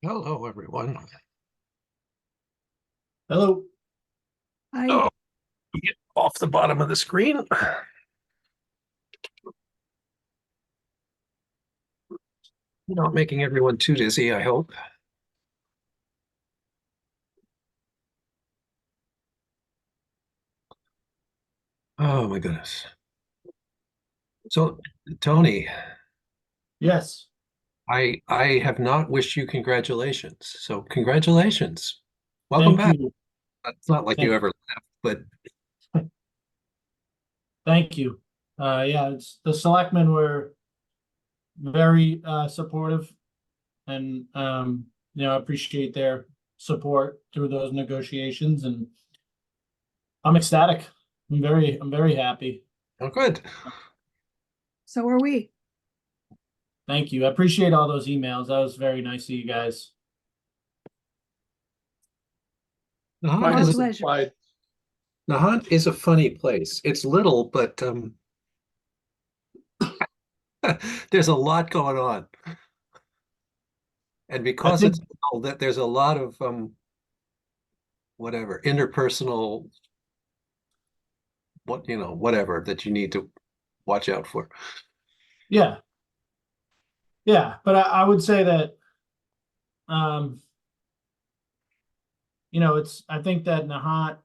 Hello, everyone. Hello. Oh, get off the bottom of the screen. Not making everyone too dizzy, I hope. Oh my goodness. So, Tony, Yes. I have not wished you congratulations. So, congratulations. Welcome Thank back. you. It's not like you Thank, ever left, but thank you. Yeah, the selectmen were very supportive and I appreciate their support through those negotiations, and I'm ecstatic. I'm very happy. oh, good. So are we. Thank you. I appreciate all those emails. That was very nice of you guys. Nahant Our is pleasure. Nahant is a funny place. It's little, but there's a lot going on. And I because it's think, little, that there's a lot of whatever interpersonal whatever that you need to watch out for. yeah, yeah, but I would say that um, I think that Nahant,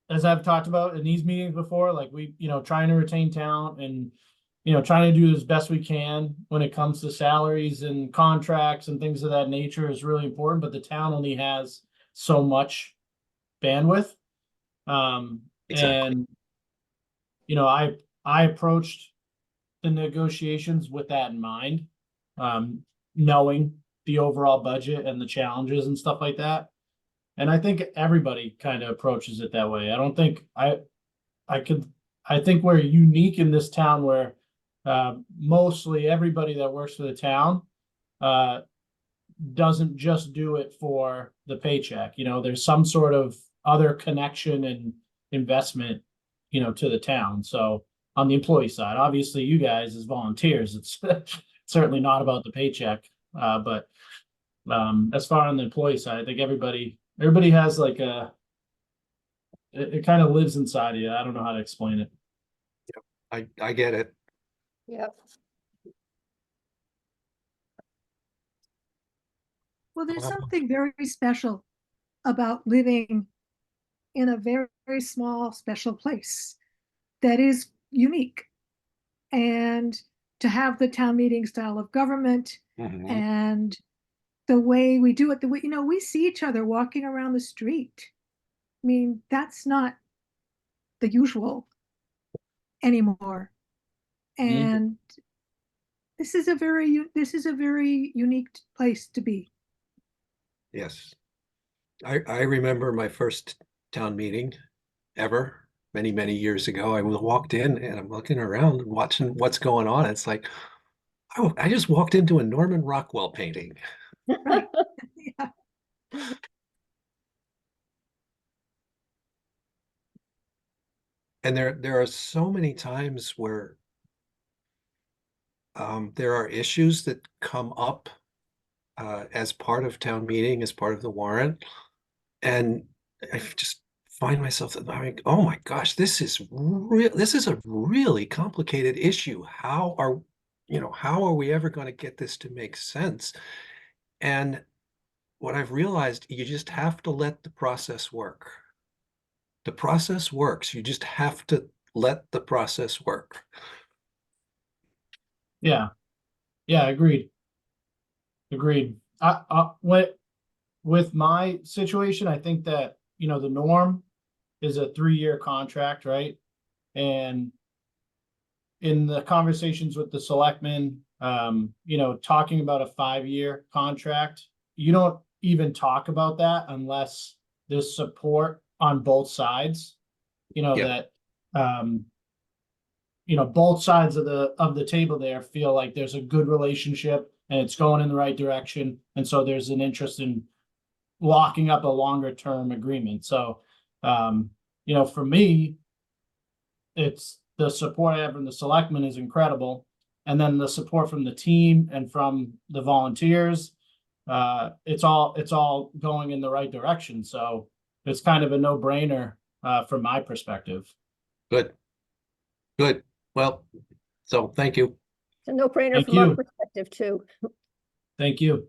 as I've talked about in these meetings before, like trying to retain talent and, trying to do as best we can when it comes to salaries and contracts and things of that nature is really important, but the town only has so much bandwidth. Exactly. And, I approached the negotiations with that in mind, um, knowing the overall budget and the challenges and stuff like that. And I think everybody kind of approaches it that way. I don't think I could, I think we're unique in this town where mostly everybody that works for the town uh, doesn't just do it for the paycheck. There's some sort of other connection and investment, to the town. So on the employee side, obviously you guys as volunteers, it's certainly not about the paycheck. But as far on the employee side, I think everybody has like it kind of lives inside of you. I don't know how to explain it. I get it. Yep. Well, there's Um, something very special about living in a very, very small, special place that is unique. And to have the town meeting style of government mhm. and the way we do it, the way, we see each other walking around the street. I mean, that's not the usual anymore. Mhm. And this is a very unique place to be. Yes. I remember my first town meeting ever many, many years ago. I walked in and I'm looking around and watching what's going on. It's like, oh, I just walked into a Norman Rockwell painting. Right. Yeah. And there are so many times where there are issues that come up as part of town meeting, as part of the warrant. And I just find myself thinking, oh my gosh, this is a really complicated issue. How are we ever going to get this to make sense? And what I've realized, you just have to let the process work. The process works. You just have to let the process work. Yeah. Yeah. Agreed. Agreed. With my situation, I think that, the norm is a 3-year contract, right? And in the conversations with the selectmen, talking about a 5-year contract, you don't even talk about that unless there's support on both sides, Yeah, that, um, both sides of the table there feel like there's a good relationship and it's going in the right direction. And so there's an interest in locking up a longer term agreement. So, for me, it's the support I have from the selectmen is incredible. And then the support from the team and from the volunteers. it's all going in the right direction. So it's kind of a no-brainer from my perspective. Good, good. Well, so thank you. It's a no-brainer Thank from our you. perspective too. Thank you.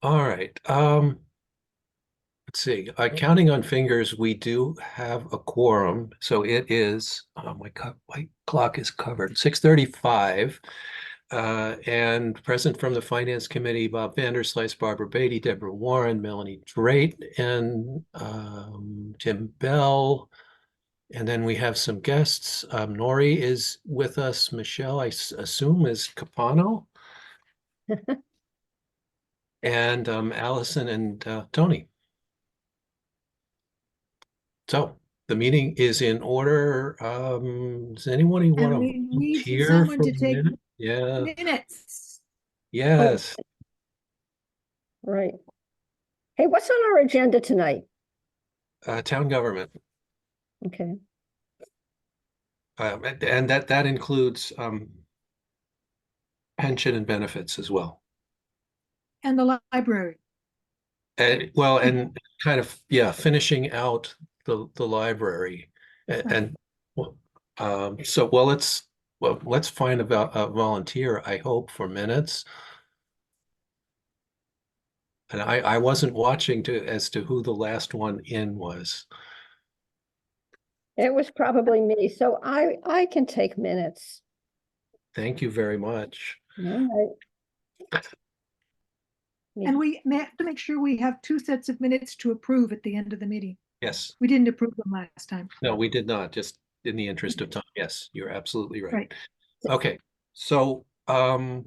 All right. Let's see. Counting on fingers, we do have a quorum. So it is, my clock is covered, 6:35. And present from the Finance Committee, Bob Vanderslice, Barbara Beatty, Deborah Warren, Melanie Drake, and Tim Bell. And then we have some guests. Nori is with us. Michelle, I assume, is Capano. And Allison and Tony. So the meeting is in order. Does anyone want And to we need volunteer someone for to a take minute? Yeah, minutes. yes. Right. Hey, what's on our agenda tonight? Town government. Okay. And that includes pension and benefits as well. And the library. Well, and kind of, yeah, finishing out the library. And so, well, let's find about a volunteer, I hope, for minutes. And I wasn't watching as to who the last one in was. It was probably me, so I can take minutes. Thank you very much. All right. And we have to make sure we have 2 sets of minutes to approve at the end of the meeting. Yes. We didn't approve them last time. No, we did not, just in the interest of time. Yes, you're absolutely right. Right. Okay, so town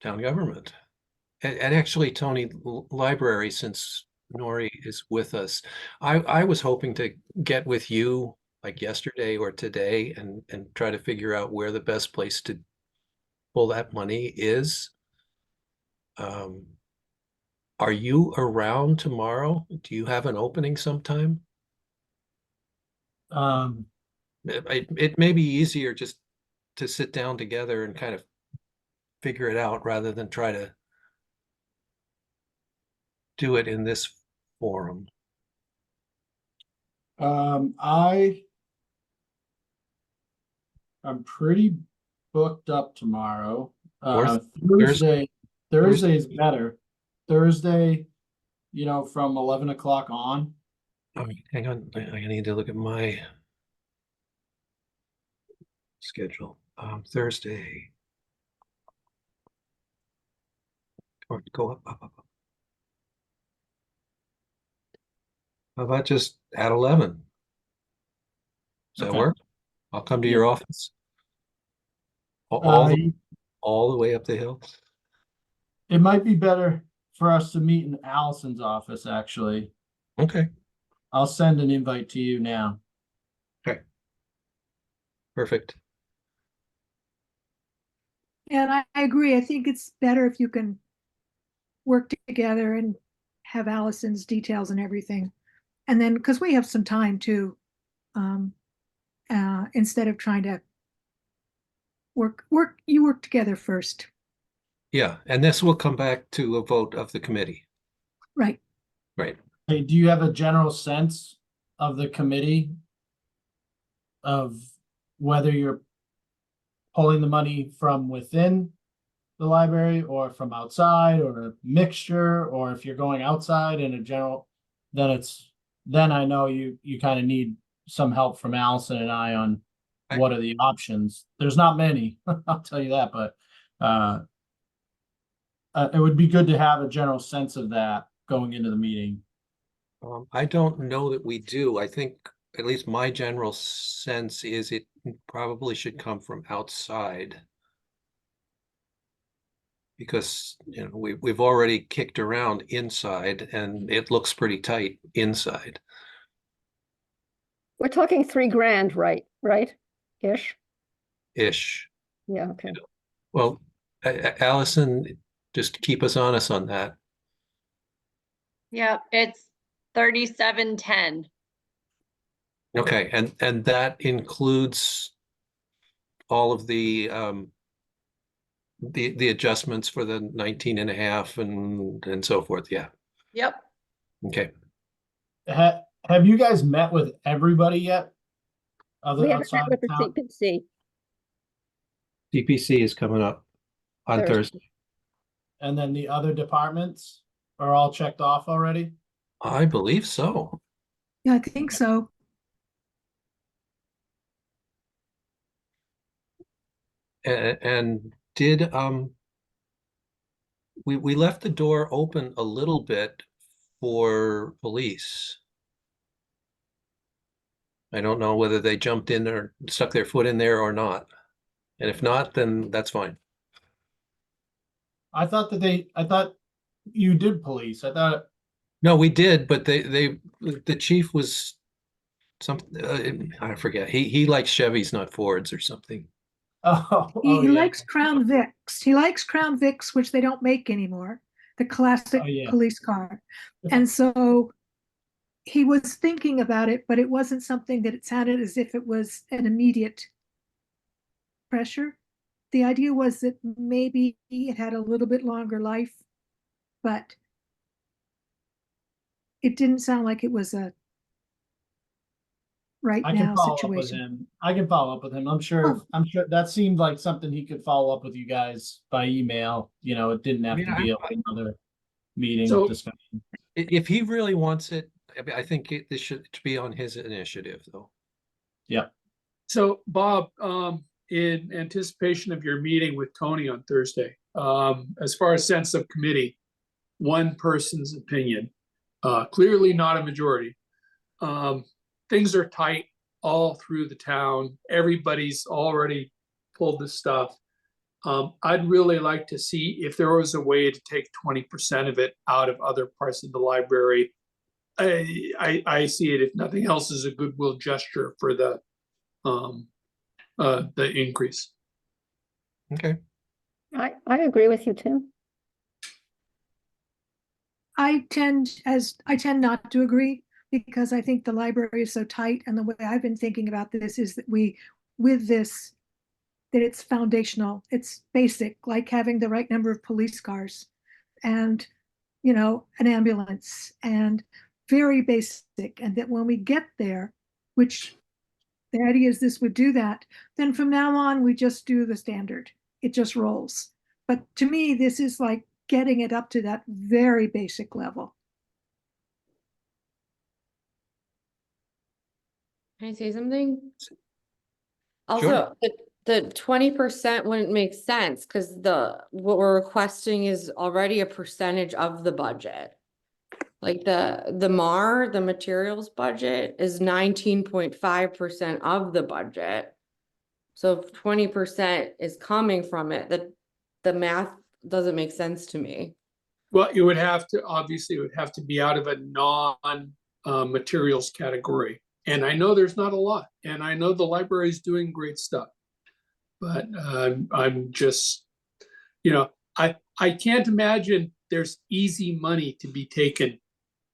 government. And actually, Tony, library, since Nori is with us, I was hoping to get with you like yesterday or today and try to figure out where the best place to pull that money is. Are you around tomorrow? Do you have an opening sometime? Um, It may be easier just to sit down together and kind of figure it out rather than try to do it in this forum. I'm pretty booked up tomorrow. Or Thursday is better. Thursday, from 11 o'clock on. Oh, hang on, I need to look at my schedule. Thursday. Or go up. How about just at 11? Does that Okay. work? I'll come to Yeah. your office. All Uh, the way up the hill. it might be better for us to meet in Allison's office, actually. Okay, I'll send an invite to you now. perfect. And I agree. I think it's better if you can work together and have Allison's details and everything. And then, because we have some time too, instead of trying to you work together first. Yeah, and this will come back to a vote of the committee. Right. Right. Hey, do you have a general sense of the committee of whether you're pulling the money from within the library or from outside or a mixture, or if you're going outside in a general, then I know you kind of need some help from Allison and I on what are the options. There's not many, I'll tell you that, but it would be good to have a general sense of that going into the meeting. I don't know that we do. I think at least my general sense is it probably should come from outside. Because we've already kicked around inside and it looks pretty tight inside. We're talking $3,000, right? Right? Ish. Yeah, okay. Well, Allison, just keep us honest on that. Yeah, it's 3710. Okay, and that includes all of the the adjustments for the 19 and a half and so forth. Yeah. Yep. Okay. Have you guys met with everybody yet? We haven't Outside met of with the town? CPC DPC is coming up on Thursday. Thursday. And then the other departments are all checked off already? I believe so. Yeah, I think so. And did we left the door open a little bit for police. I don't know whether they jumped in or stuck their foot in there or not. And if not, then that's fine. I thought you did police. I thought, No, we did, but the chief was something, I forget. He likes Chevys, not Fords or something. He yeah. likes Crown Vics. He likes Crown Vics, which they don't make anymore, the classic Oh, yeah. police car. And so he was thinking about it, but it wasn't something that it sounded as if it was an immediate pressure. The idea was that maybe it had a little bit longer life, but it didn't sound like it was a right I can now follow up with situation. him. I can follow up with him. I'm sure Oh. I'm sure that seemed like something he could follow up with you guys by email. You know, it didn't have mean, to be another meeting So- discussion. If he really wants it, I think this should be on his initiative, though. Yep. So Bob, in anticipation of your meeting with Tony on Thursday, as far as sense of committee, one person's opinion, clearly not a majority. Things are tight all through the town. Everybody's already pulled the stuff. I'd really like to see if there was a way to take 20% of it out of other parts of the library. I see it, if nothing else, as a goodwill gesture for the increase. Okay. I agree with you, Tim. I tend not to agree because I think the library is so tight, and the way I've been thinking about this is that that it's foundational, it's basic, like having the right number of police cars and, an ambulance, and very basic. And that when we get there, which the idea is this would do that, then from now on, we just do the standard. It just rolls. But to me, this is like getting it up to that very basic level. Can I say something? Also, the 20% wouldn't make sense because what we're requesting is already a percentage of the budget. Like the materials budget is 19.5% of the budget. So if 20% is coming from it, the math doesn't make sense to me. Well, it would have to be out of a non-materials category. And I know there's not a lot, and I know the library is doing great stuff. But I'm just, I can't imagine there's easy money to be taken.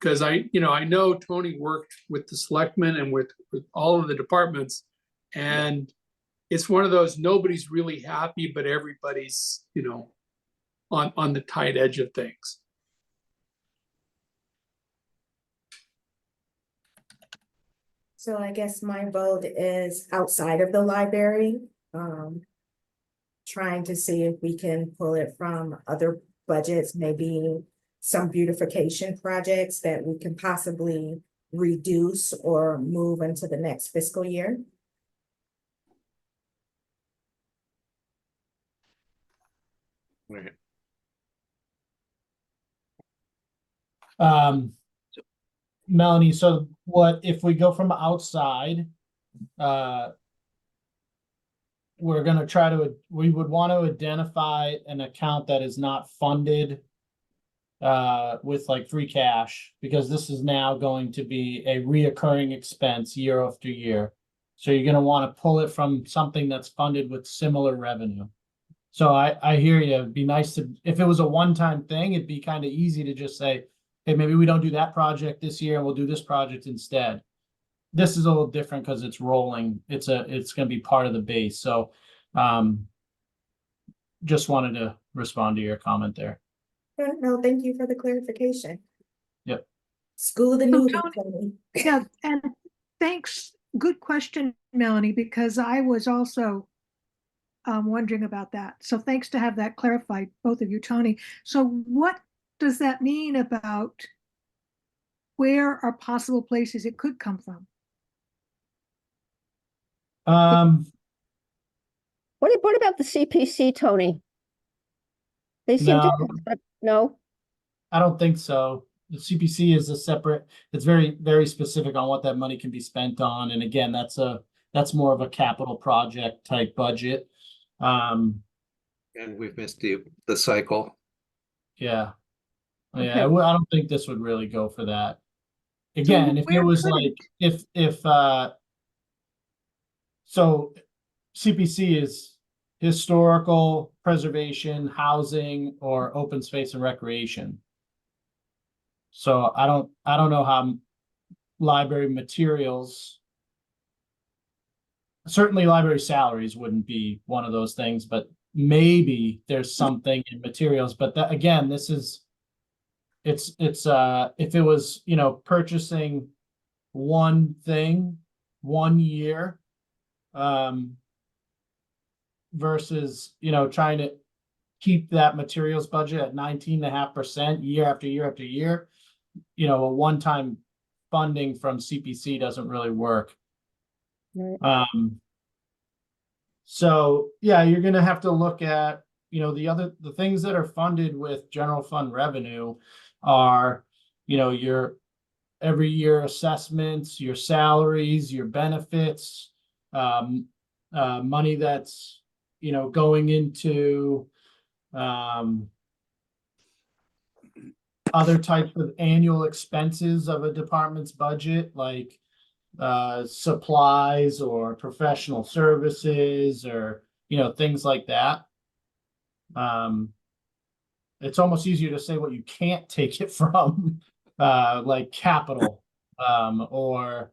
Because I know Tony worked with the selectmen and with all of the departments. And it's one of those, nobody's really happy, but everybody's, on the tight edge of things. So I guess my vote is outside of the library. Trying to see if we can pull it from other budgets, maybe some beautification projects that we can possibly reduce or move into the next fiscal year. Right. Melanie, so what if we go from outside? We're gonna we would want to identify an account that is not funded with like free cash, because this is now going to be a reoccurring expense year after year. So you're gonna want to pull it from something that's funded with similar revenue. So I hear you. It'd be nice if it was a one-time thing, it'd be kind of easy to just say, hey, maybe we don't do that project this year and we'll do this project instead. This is a little different because it's rolling. It's gonna be part of the base. So just wanted to respond to your comment there. No, thank you for the clarification. Yep. School of the So new. Tony- Yeah, and thanks. Good question, Melanie, because I was also wondering about that. So thanks to have that clarified, both of you, Tony. So what does that mean about where are possible places it could come from? What about the CPC, Tony? They seem No. to, but no, I don't think so. The CPC is a separate, it's very, very specific on what that money can be spent on. And again, that's more of a capital project type budget. And we've missed the cycle. Yeah. Yeah, Okay. I don't think this would really go for that. Again, if it where was could like, it? so CPC is historical preservation, housing, or open space and recreation. So I don't know how library materials, certainly library salaries wouldn't be one of those things, but maybe there's something in materials, but that, again, this is, it's if it was, purchasing one thing, 1 year, versus, trying to keep that materials budget at 19.5% year after year after year, a one-time funding from CPC doesn't really work. right, So yeah, you're gonna have to look at, the things that are funded with general fund revenue are, your every year assessments, your salaries, your benefits, money that's, going into, other types of annual expenses of a department's budget, like supplies or professional services or things like that. It's almost easier to say what you can't take it from, like capital, or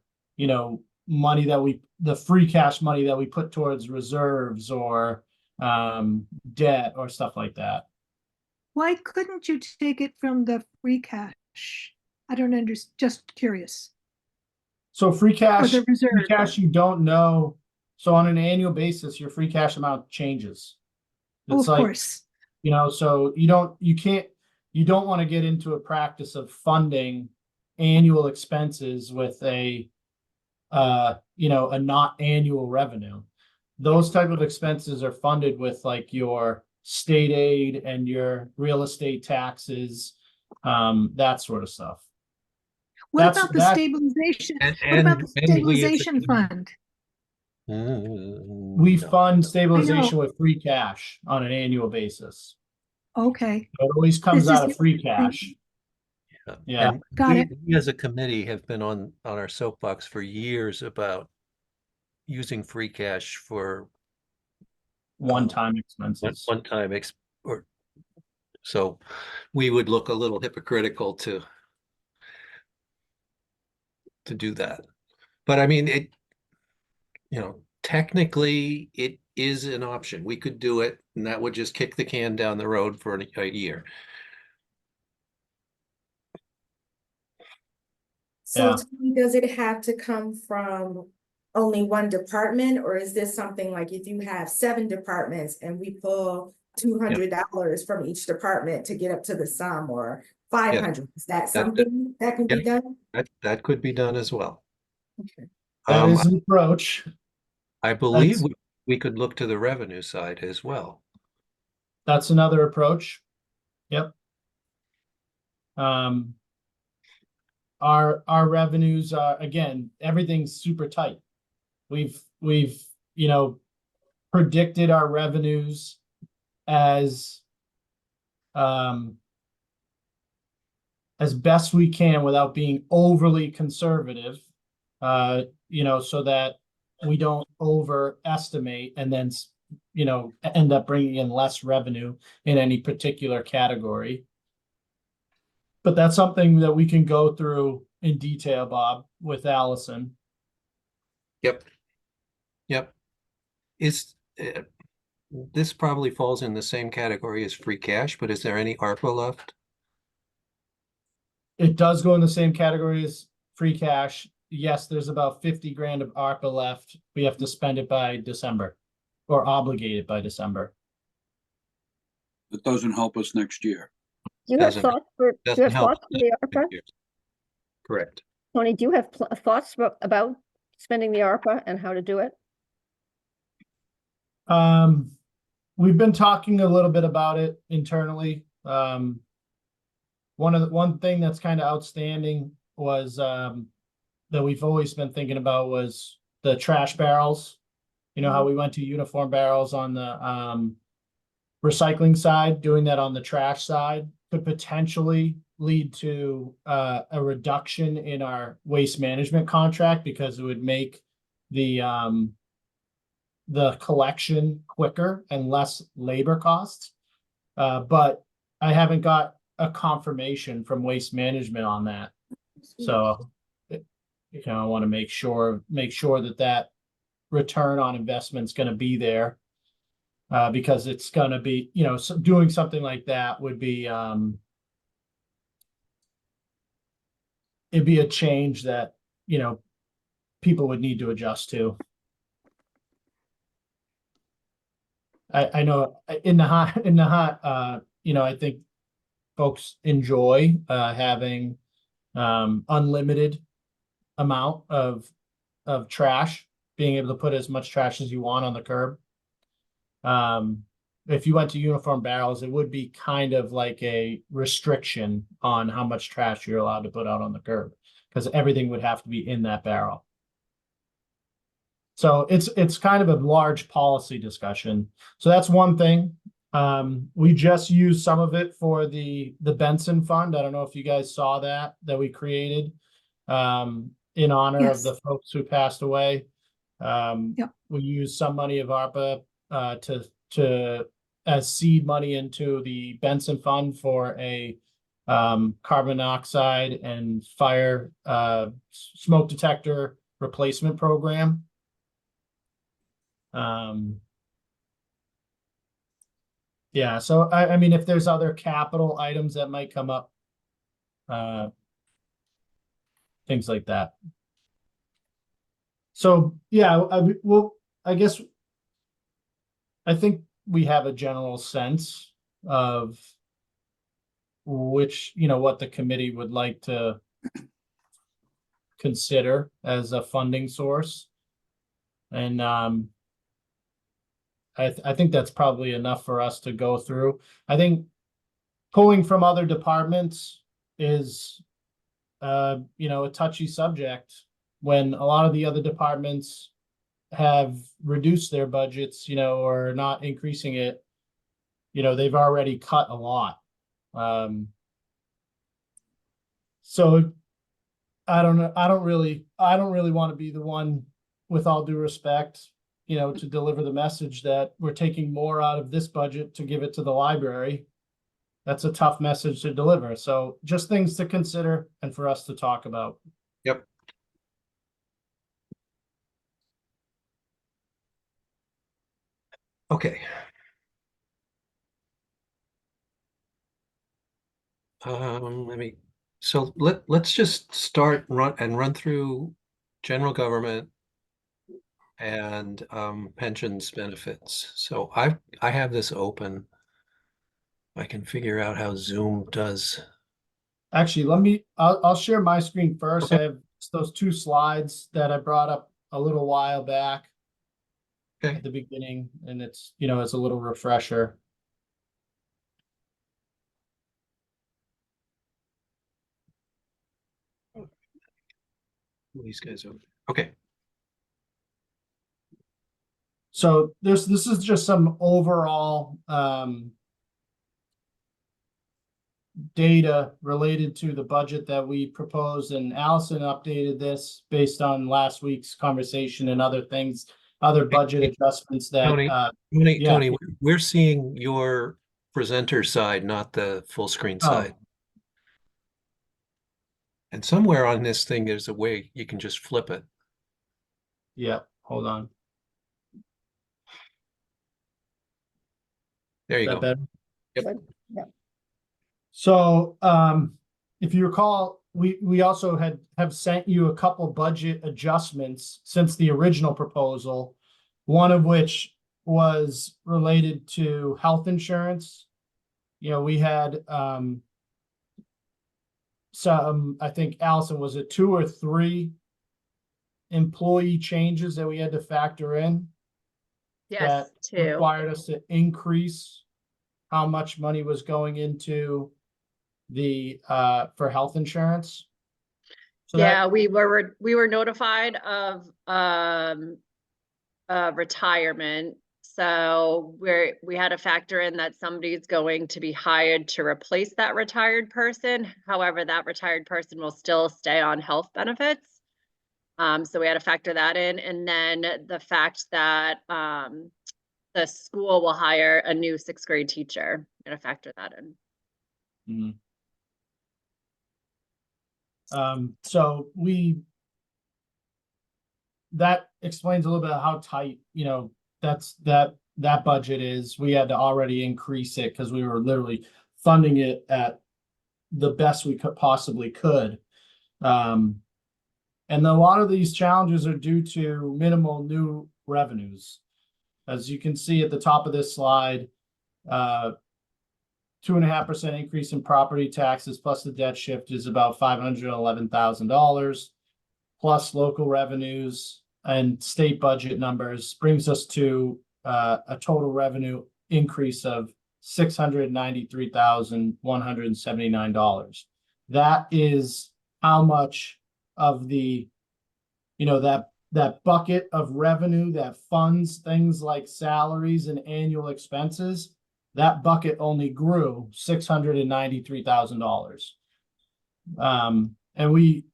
money that the free cash money that we put towards reserves or debt or stuff like that. Why couldn't you take it from the free cash? I don't understand, just curious. So free Or cash, the reserve. you don't know. So on an annual basis, your free cash amount changes. Oh, It's of like, course. so you don't want to get into a practice of funding annual expenses with a not annual revenue. Those type of expenses are funded with like your state aid and your real estate taxes, that sort of stuff. What about the stabilization? What about the stabilization fund? We fund stabilization with free cash on an annual basis. Okay, So it always comes This is out of free cash. Yeah. And Got it. we as a committee have been on our soapbox for years about using free cash for One-time expenses. one-time or so we would look a little hypocritical to do that. But I mean, technically it is an option. We could do it and that would just kick the can down the road for a year. So Yeah. Tony, does it have to come from only one department, or is this something like if you have 7 departments and we pull $200 from each department to get up to the sum, or 500? Is that something that can be done? That could be done as well. Okay. That is an approach. I believe we could look to the revenue side as well. That's another approach. Yep. Our revenues are, again, everything's super tight. We've predicted our revenues as best we can without being overly conservative, so that we don't overestimate and then end up bringing in less revenue in any particular category. But that's something that we can go through in detail, Bob, with Allison. Yep. this probably falls in the same category as free cash, but is there any ARPA left? It does go in the same category as free cash. Yes, there's about 50 grand of ARPA left. We have to spend it by December or obligate it by December. It doesn't help us next year. Do you have Doesn't- thoughts for, do you Doesn't have help. thoughts for the ARPA? Correct. Tony, do you have thoughts about spending the ARPA and how to do it? We've been talking a little bit about it internally. One thing that's kind of outstanding was that we've always been thinking about was the trash barrels. You know how we went to uniform barrels on the recycling side, doing that on the trash side could potentially lead to a reduction in our waste management contract because it would make the collection quicker and less labor costs. But I haven't got a confirmation from Waste Management on that. So, I want to make sure that return on investment is going to be there. Because it's going to be, doing something like that would be, it'd be a change that, people would need to adjust to. I know in the hot, I think folks enjoy having unlimited amount of trash, being able to put as much trash as you want on the curb. If you went to uniform barrels, it would be kind of like a restriction on how much trash you're allowed to put out on the curb because everything would have to be in that barrel. So it's kind of a large policy discussion. So that's one thing. We just used some of it for the Benson Fund. I don't know if you guys saw that we created in honor Yes. of the folks who passed away. Yep. We used some money of ARPA to as seed money into the Benson Fund for a carbon monoxide and fire smoke detector replacement program. Yeah, so I mean, if there's other capital items that might come up, things like that. So, yeah, I guess I think we have a general sense of which, what the committee would like to consider as a funding source. And I think that's probably enough for us to go through. I think pulling from other departments is, a touchy subject when a lot of the other departments have reduced their budgets, or not increasing it. They've already cut a lot. So I don't know. I don't really want to be the one, with all due respect, to deliver the message that we're taking more out of this budget to give it to the library. That's a tough message to deliver. So just things to consider and for us to talk about. Yep. Okay. So let's just start run through general government and pensions benefits. So I have this open. I can figure out how Zoom does. Actually, I'll share my screen first. Okay. I have those two slides that I brought up a little while back Okay. at the beginning, and it's, it's a little refresher. These guys over. Okay. So this is just some overall data related to the budget that we proposed, and Allison updated this based on last week's conversation and other things, other budget adjustments that Tony, yeah. Tony, we're seeing your presenter side, not the full screen Oh. side. And somewhere on this thing, there's a way you can just flip it. Yeah, hold on. There you Is that go. better? Yep. So, if you recall, we also have sent you a couple budget adjustments since the original proposal, one of which was related to health insurance. You know, we had, some, I think Allison, was it 2 or 3 employee changes that we had to factor in Yes, that two. required us to increase how much money was going into the for health insurance. So Yeah, we were notified of retirement. So we had to factor in that somebody's going to be hired to replace that retired person. However, that retired person will still stay on health benefits. So we had to factor that in. And then the fact that the school will hire a new 6th grade teacher. I'm gonna factor that in. So that explains a little bit of how tight, you know, that budget is. We had to already increase it because we were literally funding it at the best we possibly could. And a lot of these challenges are due to minimal new revenues. As you can see at the top of this slide, 2.5% increase in property taxes plus the debt shift is about $511,000, plus local revenues and state budget numbers brings us to a total revenue increase of $693,179. That is how much of the, you know, that bucket of revenue that funds things like salaries and annual expenses, that bucket only grew $693,000. And we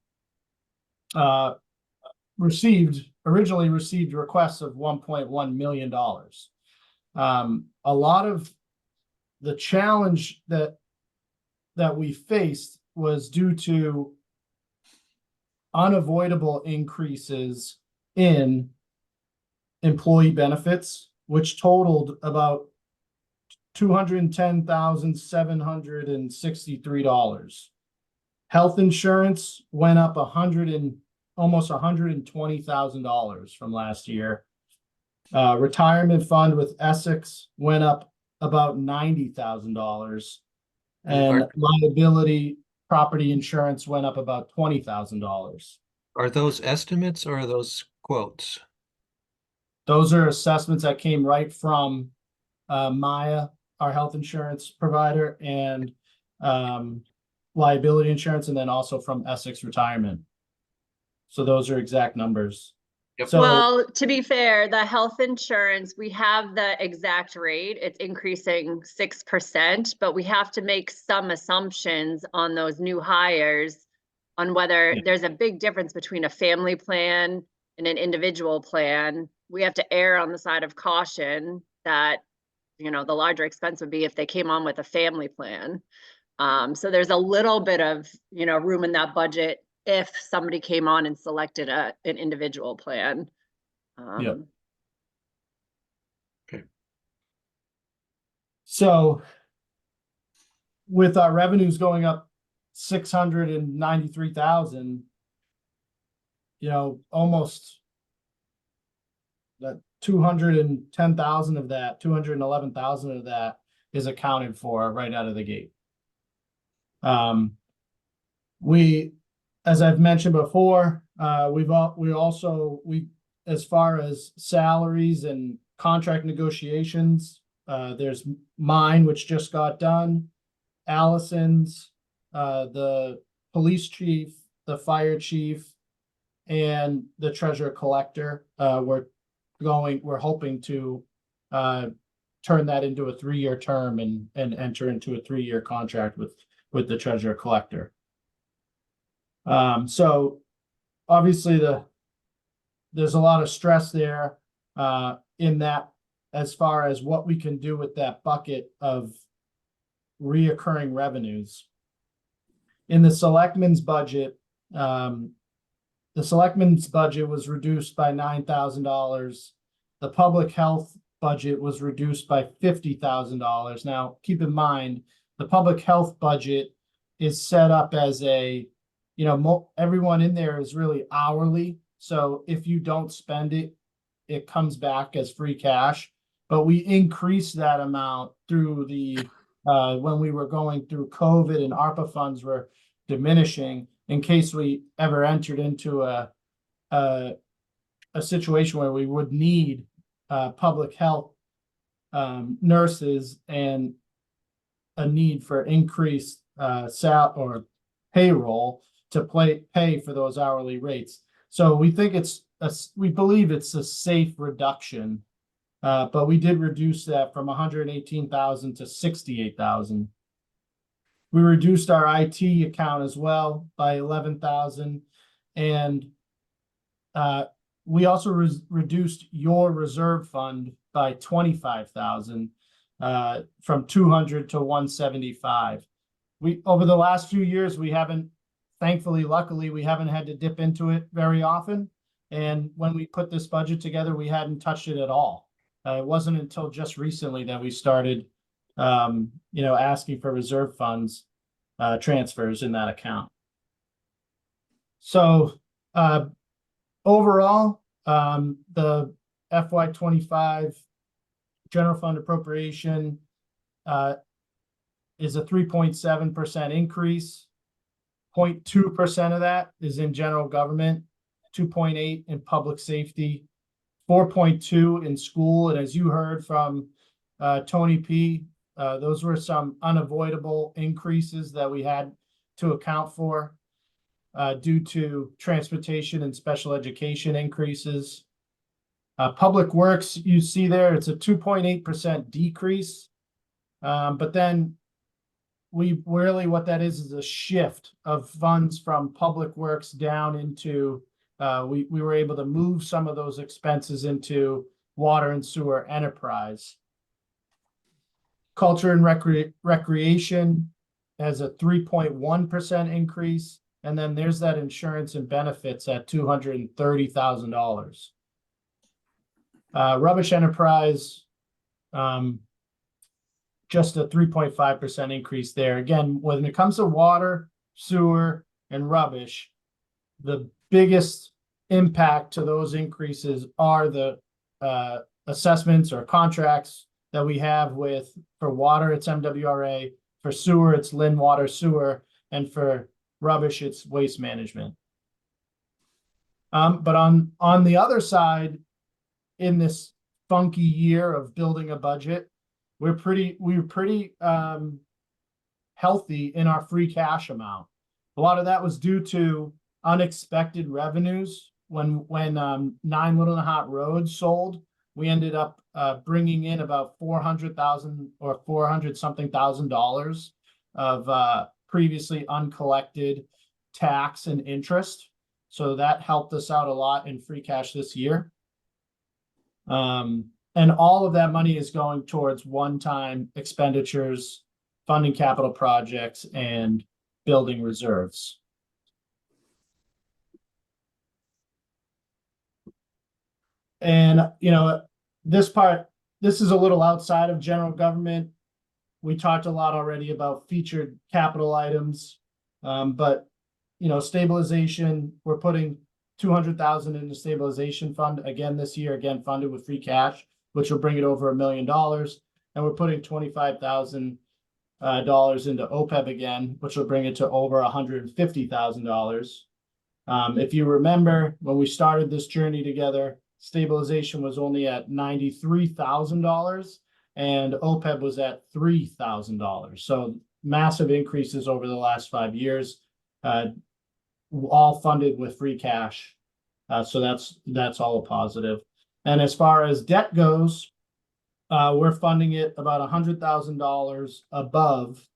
originally received requests of $1.1 million. A lot of the challenge that we faced was due to unavoidable increases in employee benefits, which totaled about $210,763. Health insurance went up almost $120,000 from last year. Retirement fund with Essex went up about $90,000, and liability property insurance went up about $20,000. Are those estimates or are those quotes? Those are assessments that came right from Maya, our health insurance provider, and liability insurance, and then also from Essex Retirement. So those are exact numbers. Yep. So, Well, to be fair, the health insurance, we have the exact rate. It's increasing 6%, but we have to make some assumptions on those new hires on whether there's a big difference between a family plan and an individual plan. We have to err on the side of caution that, you know, the larger expense would be if they came on with a family plan. So there's a little bit of, you know, room in that budget if somebody came on and selected an individual plan. Yeah. Okay. So with our revenues going up 693,000, you know, almost that 210,000 of that, 211,000 of that is accounted for right out of the gate. We, as I've mentioned before, we as far as salaries and contract negotiations, there's mine, which just got done, Allison's, the police chief, the fire chief, and the treasurer collector. We're hoping to turn that into a 3-year term and enter into a 3-year contract with the treasurer collector. So obviously there's a lot of stress there in that, as far as what we can do with that bucket of reoccurring revenues. In the selectmen's budget, was reduced by $9,000. The public health budget was reduced by $50,000. Now, keep in mind, the public health budget is set up as a, everyone in there is really hourly. So if you don't spend it, it comes back as free cash. But we increased that amount through when we were going through COVID and ARPA funds were diminishing in case we ever entered into a situation where we would need public health nurses and a need for increased or payroll to pay for those hourly rates. So we think we believe it's a safe reduction, but we did reduce that from 118,000 to 68,000. We reduced our IT account as well by 11,000, and we also reduced your reserve fund by 25,000, from 200 to 175. Over the last few years, luckily, we haven't had to dip into it very often. And when we put this budget together, we hadn't touched it at all. It wasn't until just recently that we started, asking for reserve funds transfers in that account. So overall, the FY25 general fund appropriation is a 3.7% increase. 0.2% of that is in general government, 2.8 in public safety, 4.2 in school. And as you heard from Tony P, those were some unavoidable increases that we had to account for due to transportation and special education increases. Public Works, you see there, it's a 2.8% decrease. But then what that is a shift of funds from Public Works down into, we were able to move some of those expenses into water and sewer enterprise. Culture and recreation has a 3.1% increase. And then there's that insurance and benefits at $230,000. Rubbish enterprise, just a 3.5% increase there. Again, when it comes to water, sewer, and rubbish, the biggest impact to those increases are the assessments or contracts that we have for water, it's MWRA, for sewer, it's Lynn Water Sewer, and for rubbish, it's waste management. But on the other side, in this funky year of building a budget, we're pretty healthy in our free cash amount. A lot of that was due to unexpected revenues. When 9 Little Nahant Road sold, we ended up bringing in about $400,000 or $400 something thousand of previously uncollected tax and interest. So that helped us out a lot in free cash this year. And all of that money is going towards one-time expenditures, funding capital projects, and building reserves. And, this is a little outside of general government. We talked a lot already about featured capital items, but, stabilization, we're putting 200,000 in the stabilization fund again this year, again funded with free cash, which will bring it over $1 million. And we're putting $25,000 into OPEB again, which will bring it to over $150,000. If you remember, when we started this journey together, stabilization was only at $93,000 and OPEB was at $3,000. So massive increases over the last 5 years, all funded with free cash. So that's all a positive. And as far as debt goes, we're funding it about $100,000 above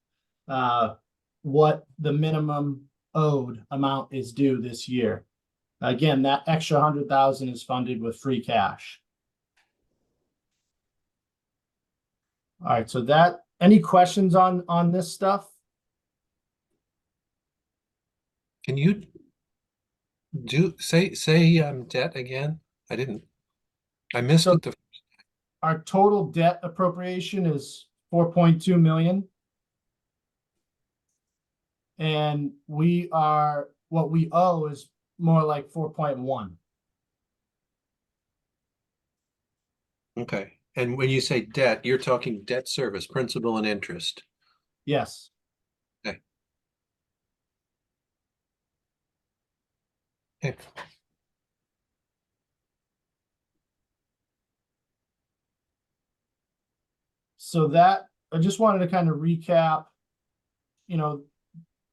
what the minimum owed amount is due this year. Again, that extra 100,000 is funded with free cash. All right, so any questions on this stuff? Can you say debt again? I missed So- it. our total debt appropriation is 4.2 million. And what we owe is more like 4.1. Okay. And when you say debt, you're talking debt service, principal and interest. Yes. Okay. Okay. So that, I just wanted to kind of recap,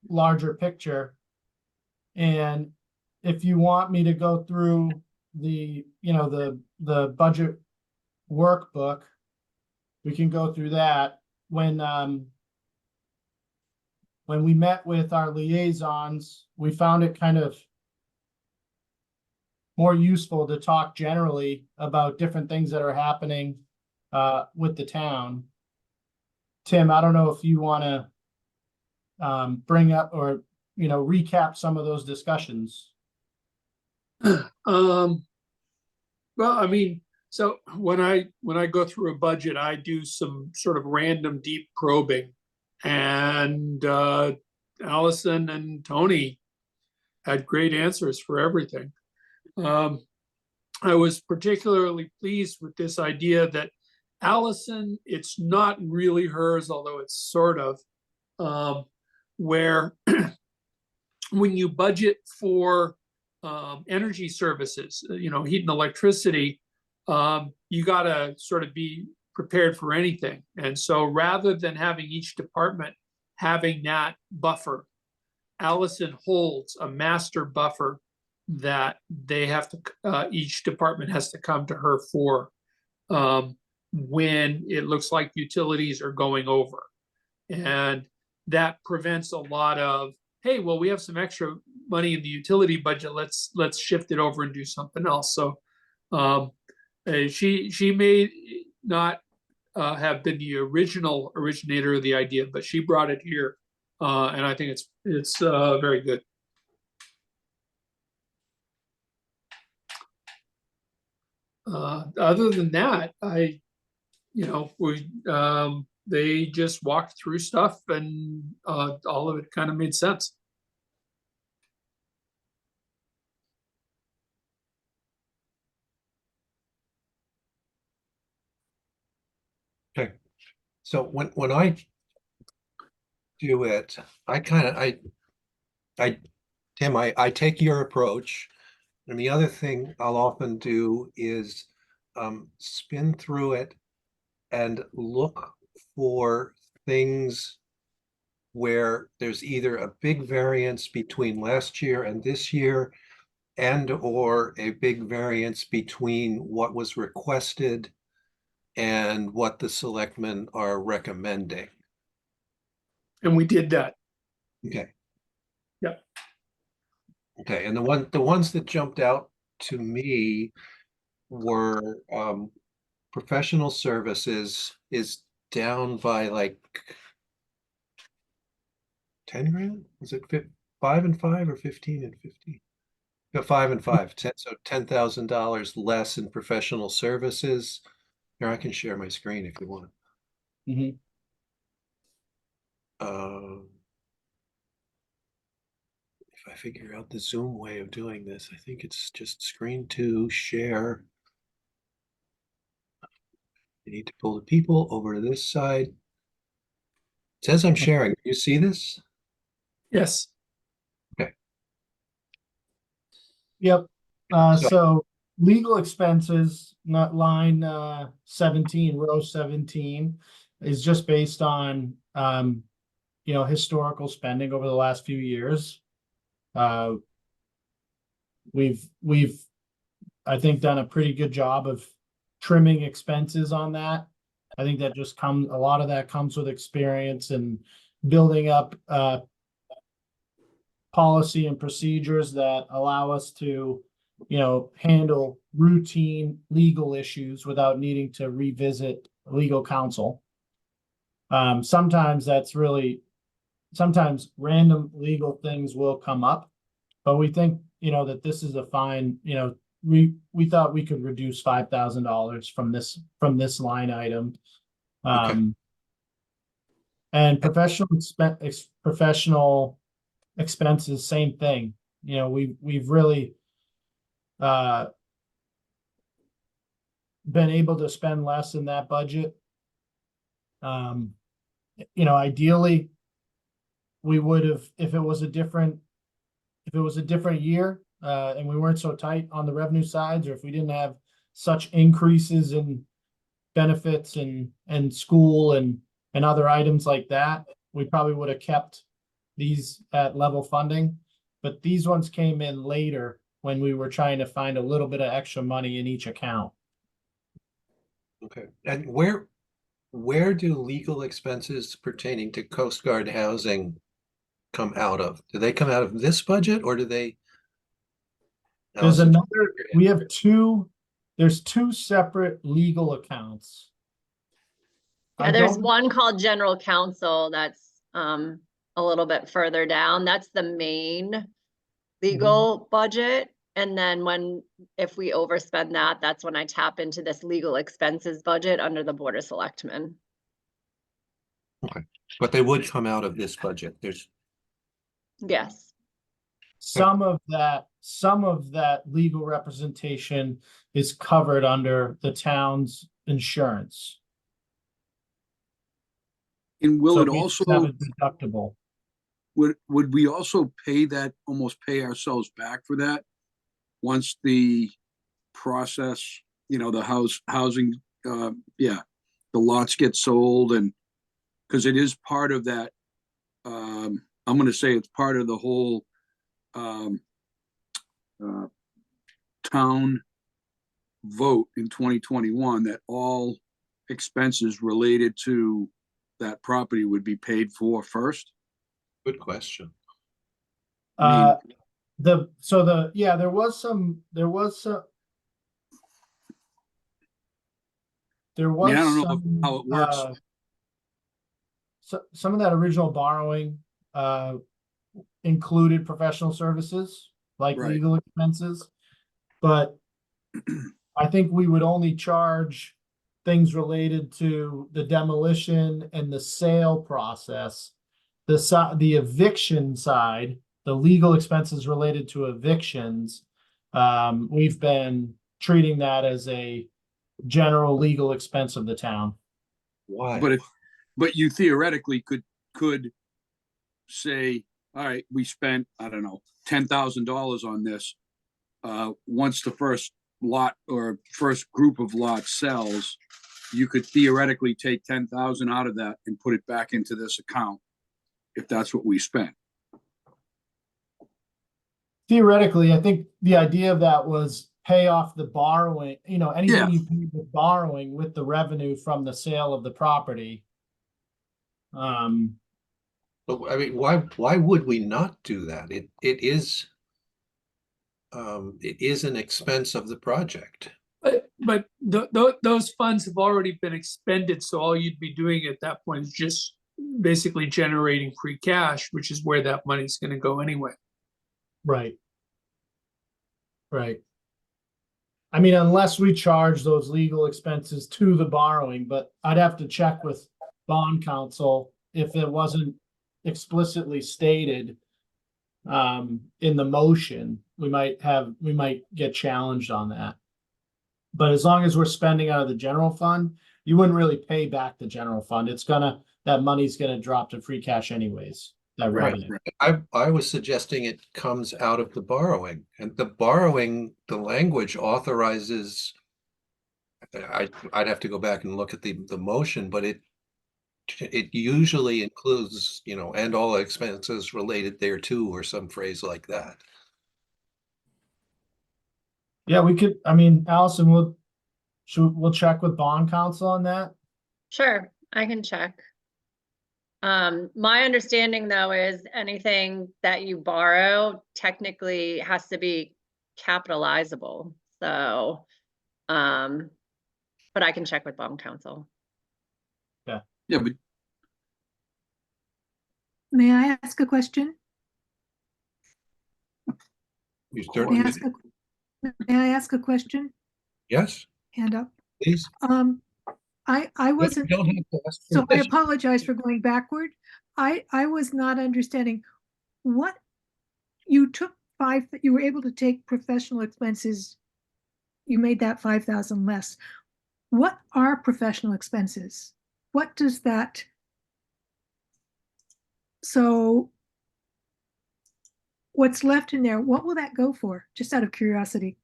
larger picture. And if you want me to go through the budget workbook, we can go through that. When we met with our liaisons, we found it kind of more useful to talk generally about different things that are happening with the town. Tim, I don't know if you want to bring up or recap some of those discussions. Well, I mean, so when I go through a budget, I do some sort of random deep probing, and Allison and Tony had great answers for everything. I was particularly pleased with this idea that Allison, it's not really hers, although it's sort of, where when you budget for energy services, heat and electricity, you got to sort of be prepared for anything. And so rather than having each department having that buffer, Allison holds a master buffer that they have to, each department has to come to her for when it looks like utilities are going over. And that prevents a lot of, hey, well, we have some extra money in the utility budget. Let's shift it over and do something else. So she may not have been the originator of the idea, but she brought it here, and I think it's very good. Other than that, they just walked through stuff, and all of it kind of made sense. Okay. So when I do it, Tim, I take your approach. And the other thing I'll often do is spin through it and look for things where there's either a big variance between last year and this year, and or a big variance between what was requested and what the selectmen are recommending. And we did that. Okay. Yep. Okay, and the ones that jumped out to me were professional services is down by like 10 grand? Was it 5 and 5 or 15 and 15? No, 5 and 5. So $10,000 less in professional services. Here, I can share my screen if you want. Mm-hmm. If I figure out the Zoom way of doing this, I think it's just screen to share. You need to pull the people over to this side. It says I'm sharing. You see this? Yes. Okay. Yep. So legal expenses, not line 17, row 17, is just based on historical spending over the last few years. We've I think done a pretty good job of trimming expenses on that. I think that just a lot of that comes with experience and building up policy and procedures that allow us to, handle routine legal issues without needing to revisit legal counsel. Sometimes random legal things will come up, but we think, that this is a fine, we thought we could reduce $5,000 from this line item. And professional expenses, same thing. You know, we've really been able to spend less in that budget. You know, ideally, we would have, if it was a different year, and we weren't so tight on the revenue sides, or if we didn't have such increases in benefits and school and other items like that, we probably would have kept these at level funding. But these ones came in later when we were trying to find a little bit of extra money in each account. Okay. And where do legal expenses pertaining to Coast Guard housing come out of? Do they come out of this budget, or do they? There's Allison, there's two separate legal accounts. Yeah, there's one called general counsel that's a little bit further down. That's the main legal budget. And then if we overspend that, that's when I tap into this legal expenses budget under the Board of Selectmen. Okay, but they would come out of this budget. Yes. Some of that legal representation is covered under the town's insurance. And will So it we also, have a deductible. would we also pay that, almost pay ourselves back for that? Once the process, you know, the housing, the lots get sold, and because it is part of that, I'm gonna say it's part of the whole town vote in 2021 that all expenses related to that property would be paid for first. Good question. I mean, There was some I don't know how it works. Some of that original borrowing included professional services like Right. legal expenses, but I think we would only charge things related to the demolition and the sale process. The eviction side, the legal expenses related to evictions, we've been treating that as a general legal expense of the town. Why? But you theoretically could say, all right, we spent, I don't know, $10,000 on this. Once the first lot or first group of lots sells, you could theoretically take 10,000 out of that and put it back into this account if that's what we spent. Theoretically, I think the idea of that was pay off the borrowing, you know, anything Yeah. you pay with borrowing with the revenue from the sale of the property. But I mean, why would we not do that? It is an expense of the project. But those funds have already been expended, so all you'd be doing at that point is just basically generating free cash, which is where that money's gonna go anyway. Right. Right. I mean, unless we charge those legal expenses to the borrowing, but I'd have to check with bond counsel if it wasn't explicitly stated in the motion, we might get challenged on that. But as long as we're spending out of the general fund, you wouldn't really pay back the general fund. That money's gonna drop to free cash anyways, that Right. revenue. I was suggesting it comes out of the borrowing, and the borrowing, the language authorizes. I'd have to go back and look at the motion, but it usually includes, you know, and all expenses related thereto, or some phrase like that. Yeah, we could, I mean, Allison, we'll check with bond counsel on that. Sure, I can check. My understanding though is anything that you borrow technically has to be capitalizable. So, but I can check with bond counsel. Yeah, but May I ask a question? You May I certainly, ask a- May I ask a question? Yes, Hand up. please. I wasn't, You don't have to ask so I permission. apologize for going backward. I was not understanding what you took you were able to take professional expenses. You made that 5,000 less. What are professional expenses? What does that? So what's left in there? What will that go for? Just out of curiosity.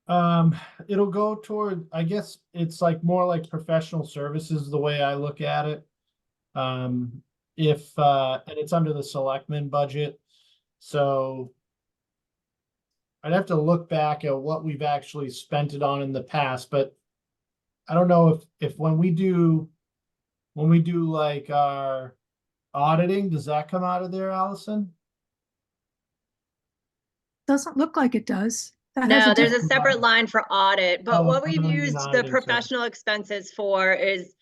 It'll go toward, I guess it's like more like professional services, the way I look at it. If and it's under the selectmen budget. So I'd have to look back at what we've actually spent it on in the past, but I don't know if when we do like our auditing, does that come out of there, Allison? Doesn't look like it does. That has No, there's a different- separate line for audit, but Oh, what I we've don't mean used the auditing, sorry. professional expenses for is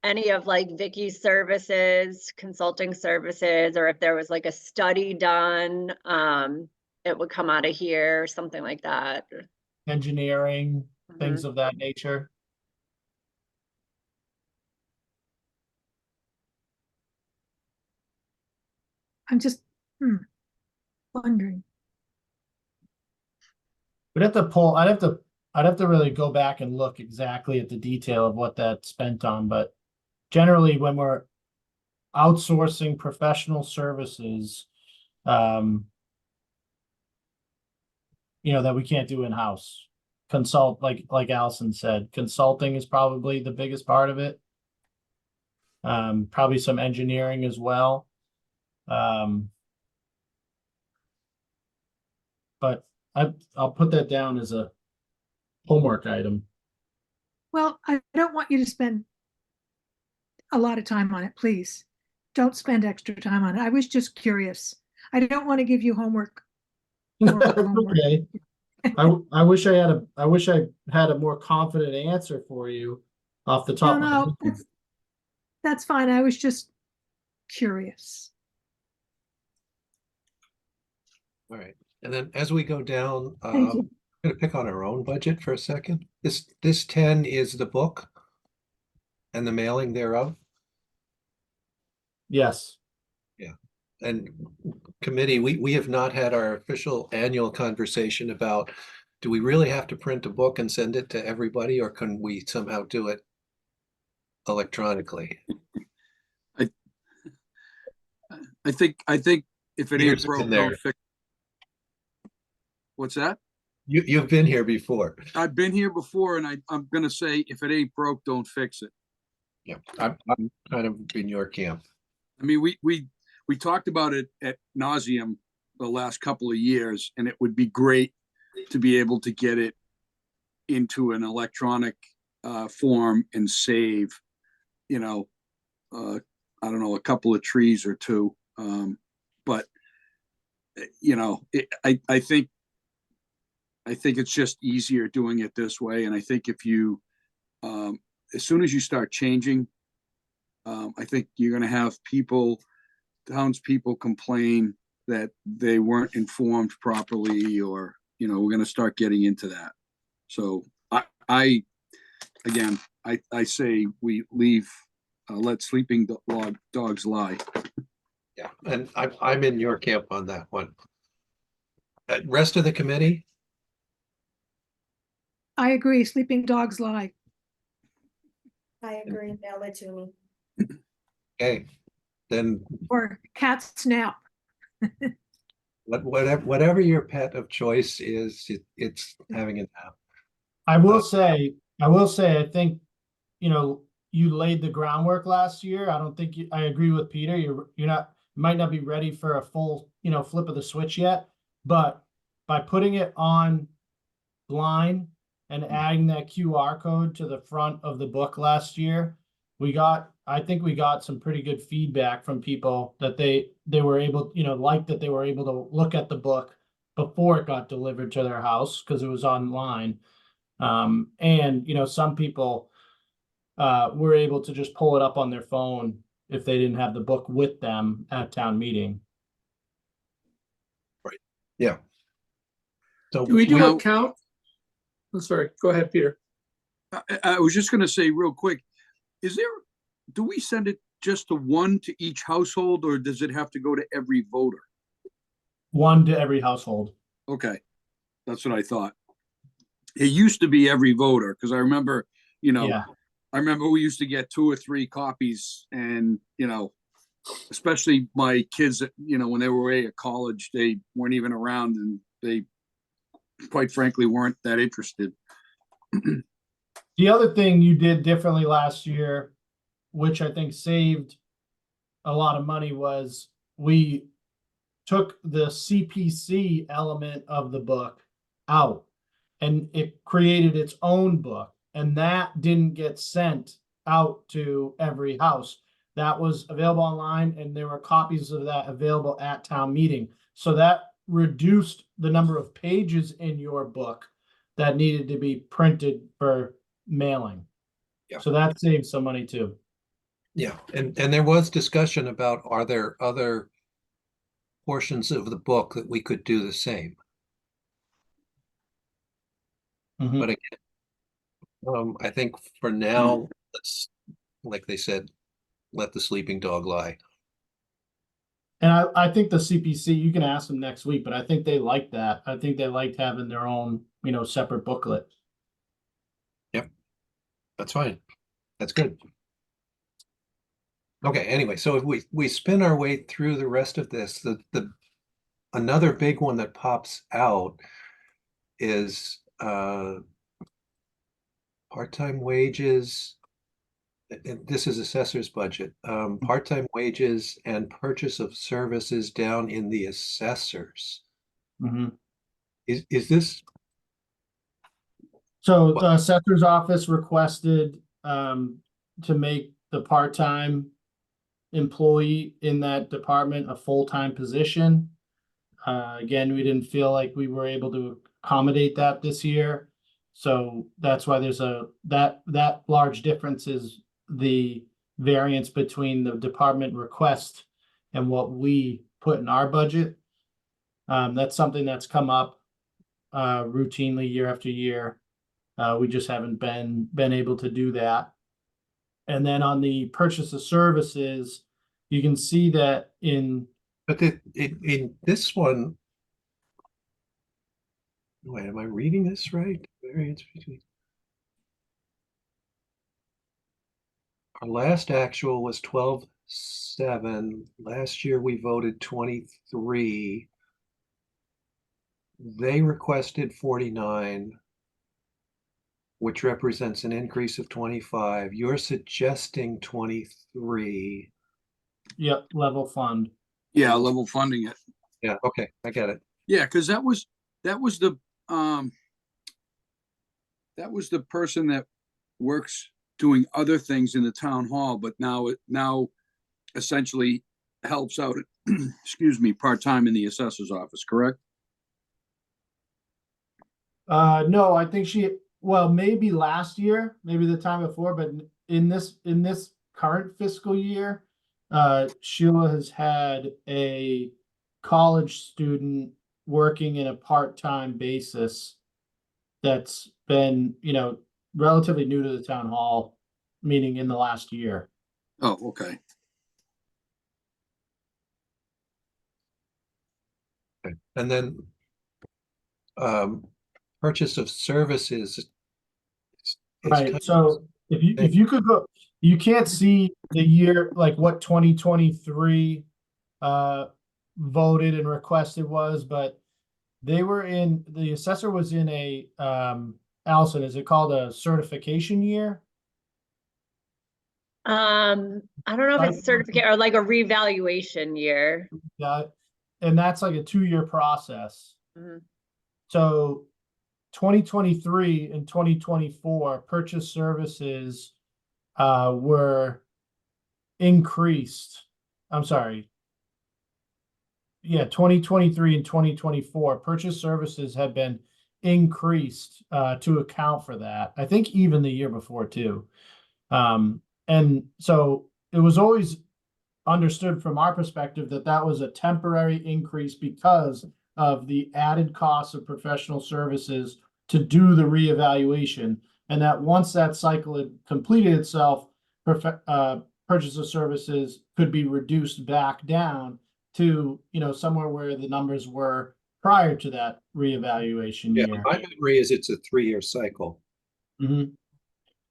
any of like Vicky's services, consulting services, or if there was like a study done, it would come out of here, something like that. Engineering, things Mhm. of that nature. I'm just wondering. We'd have to pull, I'd have to really go back and look exactly at the detail of what that's spent on, but generally when we're outsourcing professional services, that we can't do in-house. Like Allison said, consulting is probably the biggest part of it. Probably some engineering as well. But I'll put that down as a homework item. Well, I don't want you to spend a lot of time on it, please. Don't spend extra time on it. I was just curious. I don't want to give you homework. More homework. Okay. I wish I had a more confident answer for you off the top of my No, head. that's fine. I was just curious. All right. And then as we go down, Thank you. I'm gonna pick on our own budget for a second. This 10 is the book and the mailing thereof. Yes. And committee, we have not had our official annual conversation about, do we really have to print a book and send it to everybody, or can we somehow do it electronically? I think if it Peter's ain't broke, been there. don't fix. What's that? You've been here before. I've been here before, and I'm gonna say, if it ain't broke, don't fix it. Yeah, I'm kind of in your camp. I mean, we talked about it at nauseum the last couple of years, and it would be great to be able to get it into an electronic form and save, I don't know, a couple of trees or two. But I think it's just easier doing it this way. And I think if you, as soon as you start changing, I think you're going to have townspepeople complain that they weren't informed properly, or, we're going to start getting into that. So I say we leave, let sleeping dogs lie. Yeah, and I'm in your camp on that one. Rest of the committee? I agree. Sleeping dogs lie. I agree, mail it to me. Okay, then Or cats snap. whatever your pet of choice is, it's having a nap. I will say, I think, you laid the groundwork last year. I don't think I agree with Peter. You might not be ready for a full, flip of the switch yet, but by putting it online and adding that QR code to the front of the book last year, I think we got some pretty good feedback from people that they were able, that they were able to look at the book before it got delivered to their house because it was online. And some people were able to just pull it up on their phone if they didn't have the book with them at town meeting. Right. Yeah. So Do we do Now- a count? I'm sorry, go ahead, Peter. I was just gonna say real quick, do we send it just to one to each household, or does it have to go to every voter? One to every household. Okay, that's what I thought. It used to be every voter, because I remember, Yeah. I remember we used to get 2 or 3 copies and, especially my kids, when they were away at college, they weren't even around and they quite frankly weren't that interested. The other thing you did differently last year, which I think saved a lot of money, was we took the CPC element of the book out and it created its own book. And that didn't get sent out to every house. That was available online and there were copies of that available at town meeting. So that reduced the number of pages in your book that needed to be printed for mailing. Yeah. So that saves some money too. Yeah, and there was discussion about, are there other portions of the book that we could do the same? Mhm. But again, I think for now, let's, like they said, let the sleeping dog lie. And I think the CPC, you can ask them next week, but I think they like that. I think they liked having their own, separate booklet. Yep, that's fine. That's good. Okay, anyway, so if we spin our way through the rest of this, the another big one that pops out is part-time wages. And this is assessor's budget. Part-time wages and purchase of services down in the assessors. Mhm. Is this So the assessor's office requested to make the part-time employee in that department a full-time position. Again, we didn't feel like we were able to accommodate that this year. So that's why there's that large difference is the variance between the department request and what we put in our budget. That's something that's come up routinely year after year. We just haven't been able to do that. And then on the purchase of services, you can see that in but in this one, wait, am I reading this right? Variance between our last actual was 12.7. Last year we voted 23. They requested 49, which represents an increase of 25. You're suggesting 23. level fund. Yeah, level funding it. Yeah, okay, I get it. Yeah, because that was the person that works doing other things in the town hall, but now essentially helps out, excuse me, part-time in the assessor's office, correct? No, I think well, maybe last year, maybe the time before, but in this current fiscal year, Sheila has had a college student working in a part-time basis that's been, relatively new to the town hall, meaning in the last year. Oh, okay. Okay. And then purchase of services. It's kind Right, of so if you could go, you can't see the year, like what 2023 voted and requested was, but the assessor was in a Allison, is it called a certification year? I don't know if it's certificate or like a revaluation year. Yeah, and that's like a 2-year process. Mhm. So 2023 and 2024 purchase services were increased. I'm sorry. Yeah, 2023 and 2024 purchase services have been increased to account for that. I think even the year before too. And so it was always understood from our perspective that that was a temporary increase because of the added costs of professional services to do the reevaluation. And that once that cycle had completed itself, purchase of services could be reduced back down to, somewhere where the numbers were prior to that reevaluation Yeah, year. my memory is it's a 3-year cycle. Mhm.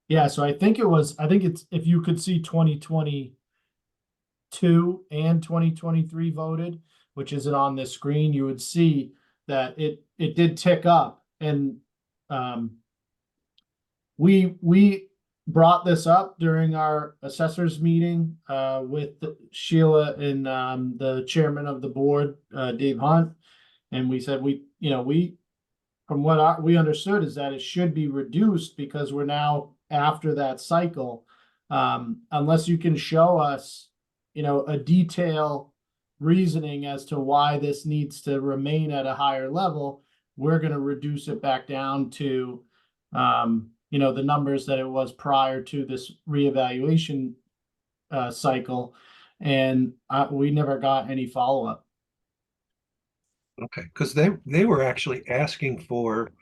Yeah, so I think it's, if you could see 2022 and 2023 voted, which isn't on this screen, you would see that it did tick up. And we brought this up during our assessors meeting with Sheila and the chairman of the board, Dave Hunt. And we said, from what we understood is that it should be reduced because we're now after that cycle. Unless you can show us, a detail reasoning as to why this needs to remain at a higher level, we're going to reduce it back down to, the numbers that it was prior to this reevaluation cycle. And we never got any follow-up. Okay, because they were actually asking for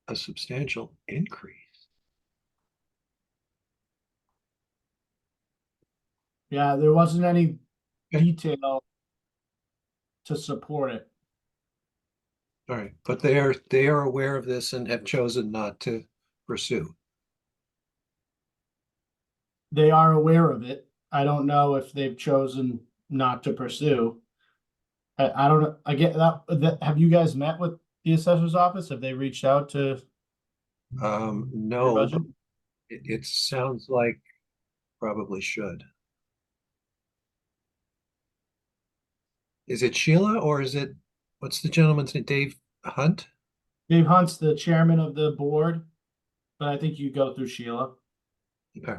a substantial increase. Yeah, there wasn't any Okay. detail to support it. All right, but they are aware of this and have chosen not to pursue. They are aware of it. I don't know if they've chosen not to pursue. I don't know. I get that. Have you guys met with the assessor's office? Have they reached out to your No, budget? but it sounds like probably should. Is it Sheila or is it, what's the gentleman's name? Dave Hunt? Dave Hunt's the chairman of the board, but I think you go through Sheila. Okay.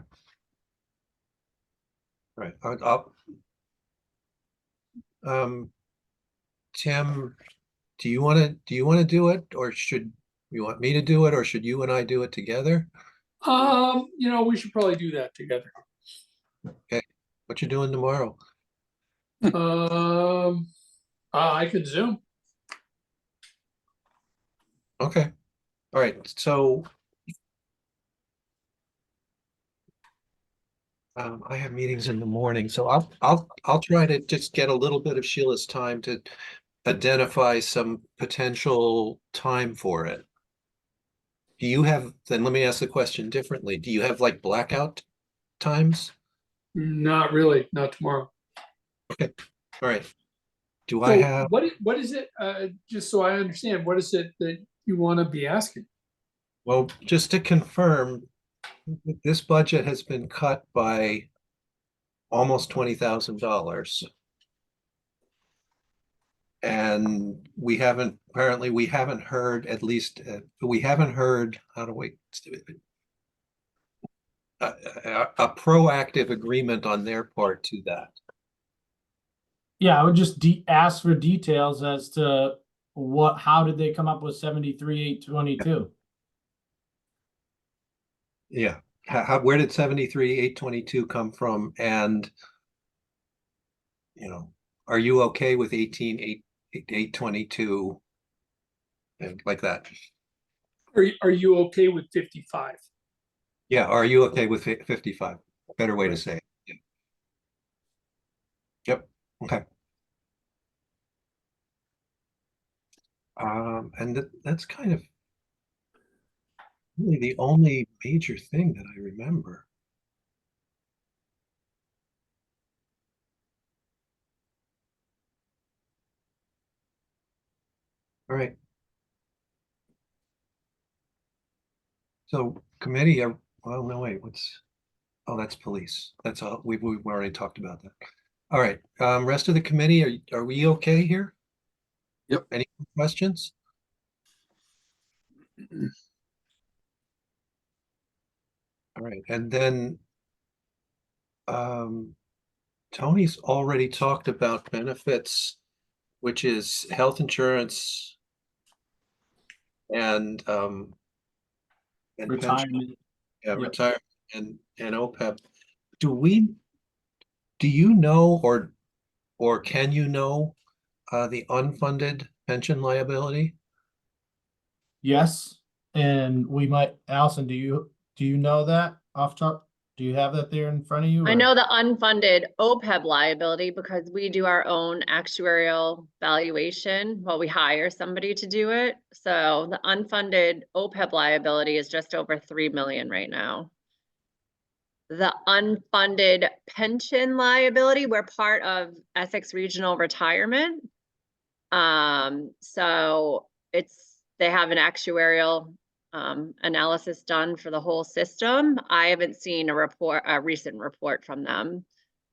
All right, I'll, Tim, do you want to do it, or should you want me to do it, or should you and I do it together? We should probably do that together. Okay, what you doing tomorrow? I could Zoom. Okay, all right, so I have meetings in the morning, so I'll try to just get a little bit of Sheila's time to identify some potential time for it. Do you have, then let me ask the question differently. Do you have like blackout times? Not really, not tomorrow. Okay, all right. Do I have, What is it, just so I understand, what is it that you want to be asking? well, just to confirm, this budget has been cut by almost $20,000. And apparently we haven't heard, at least, we haven't heard, how do we, a proactive agreement on their part to that. Yeah, I would just ask for details as to how did they come up with 73,822? Yeah, where did 73,822 come from? And, are you okay with 18,822 and like that? Are you okay with 55? Yeah, are you okay with 55? Better way to say it. Yeah. Yep, okay. And that's kind of really the only major thing that I remember. All right. So committee, well, no, wait, oh, that's police. That's all, we've already talked about that. All right, rest of the committee, are we okay here? Yep. Any questions? All right, and then Tony's already talked about benefits, which is health insurance and pension, Retirement. yeah, Yep. retirement and OPEB. Do you know or can you know the unfunded pension liability? Yes, and we might, Allison, do you know that off top? Do you have that there in front of you? I or- know the unfunded OPEB liability because we do our own actuarial valuation while we hire somebody to do it. So the unfunded OPEB liability is just over 3 million right now. The unfunded pension liability, we're part of Essex Regional Retirement. So they have an actuarial analysis done for the whole system. I haven't seen a recent report from them.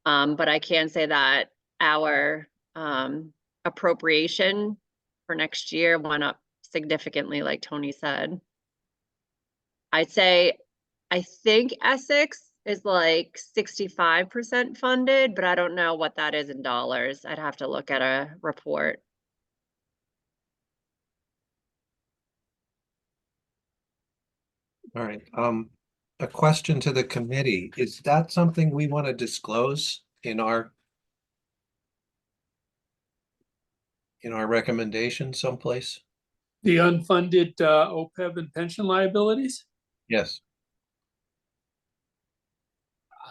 But I can say that our appropriation for next year went up significantly, like Tony said. I think Essex is like 65% funded, but I don't know what that is in dollars. I'd have to look at a report. All right, a question to the committee. Is that something we want to disclose in our recommendation someplace? The unfunded OPEB and pension liabilities? Yes.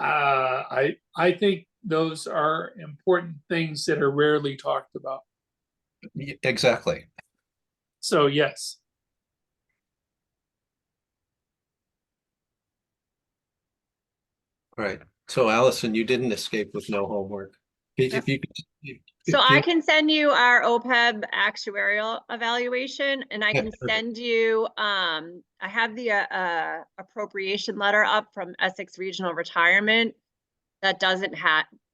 I think those are important things that are rarely talked about. Exactly. So yes, All right. So Allison, you didn't escape with no homework. If you could, So I give- can send you our OPEB actuarial evaluation and I Yeah, can perfect. send you, I have the appropriation letter up from Essex Regional Retirement. That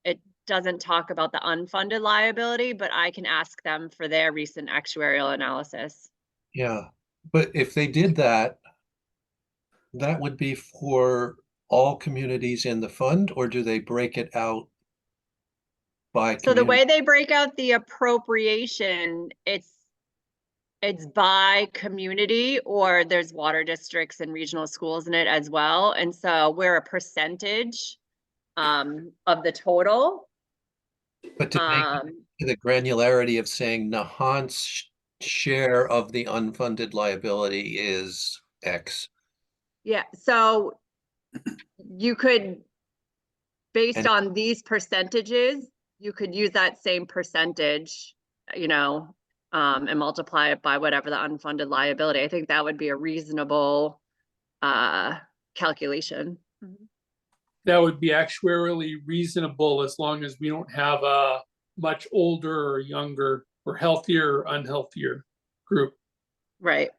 it doesn't talk about the unfunded liability, but I can ask them for their recent actuarial analysis. Yeah, but if they did that, that would be for all communities in the fund, or do they break it out by So the community? way they break out the appropriation, it's by community, or there's water districts and regional schools in it as well. And so we're a percentage of the total. But to take to the granularity of saying Nahant's share of the unfunded liability is X. Yeah, so you could, based And on these percentages, you could use that same percentage, and multiply it by whatever the unfunded liability. I think that would be a reasonable calculation. that would be actuarially reasonable as long as we don't have a much older or younger or healthier or unhealthier group. Right.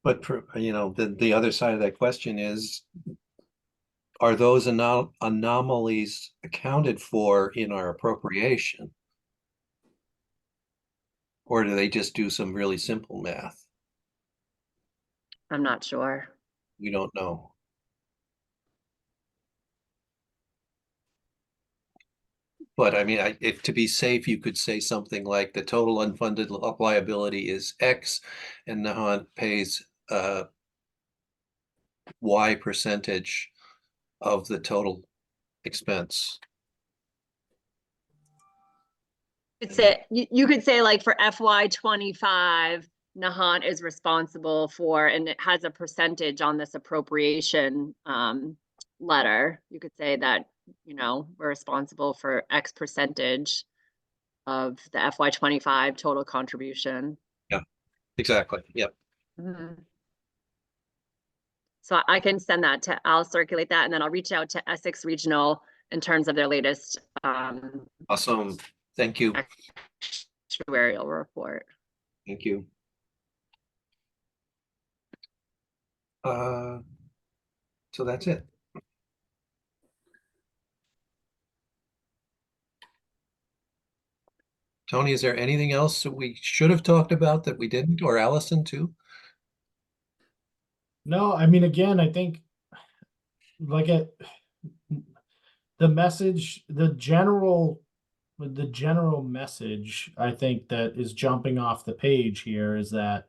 but for, the other side of that question is, are those anomalies accounted for in our appropriation? Or do they just do some really simple math? I'm not sure. We don't know. But I mean, if to be safe, you could say something like the total unfunded liability is X, and Nahant pays Y percentage of the total expense. You could say like for FY25, Nahant is responsible for, and it has a percentage on this appropriation letter. You could say that, we're responsible for X percentage of the FY25 total contribution. Yeah, exactly. Yep. Mhm. So I can send I'll circulate that, and then I'll reach out to Essex Regional in terms of their latest Awesome. Thank you. actuarial report. Thank you. So that's it. Tony, is there anything else that we should have talked about that we didn't, or Allison too? No, I mean, again, I think like the message, the general message, I think that is jumping off the page here is that,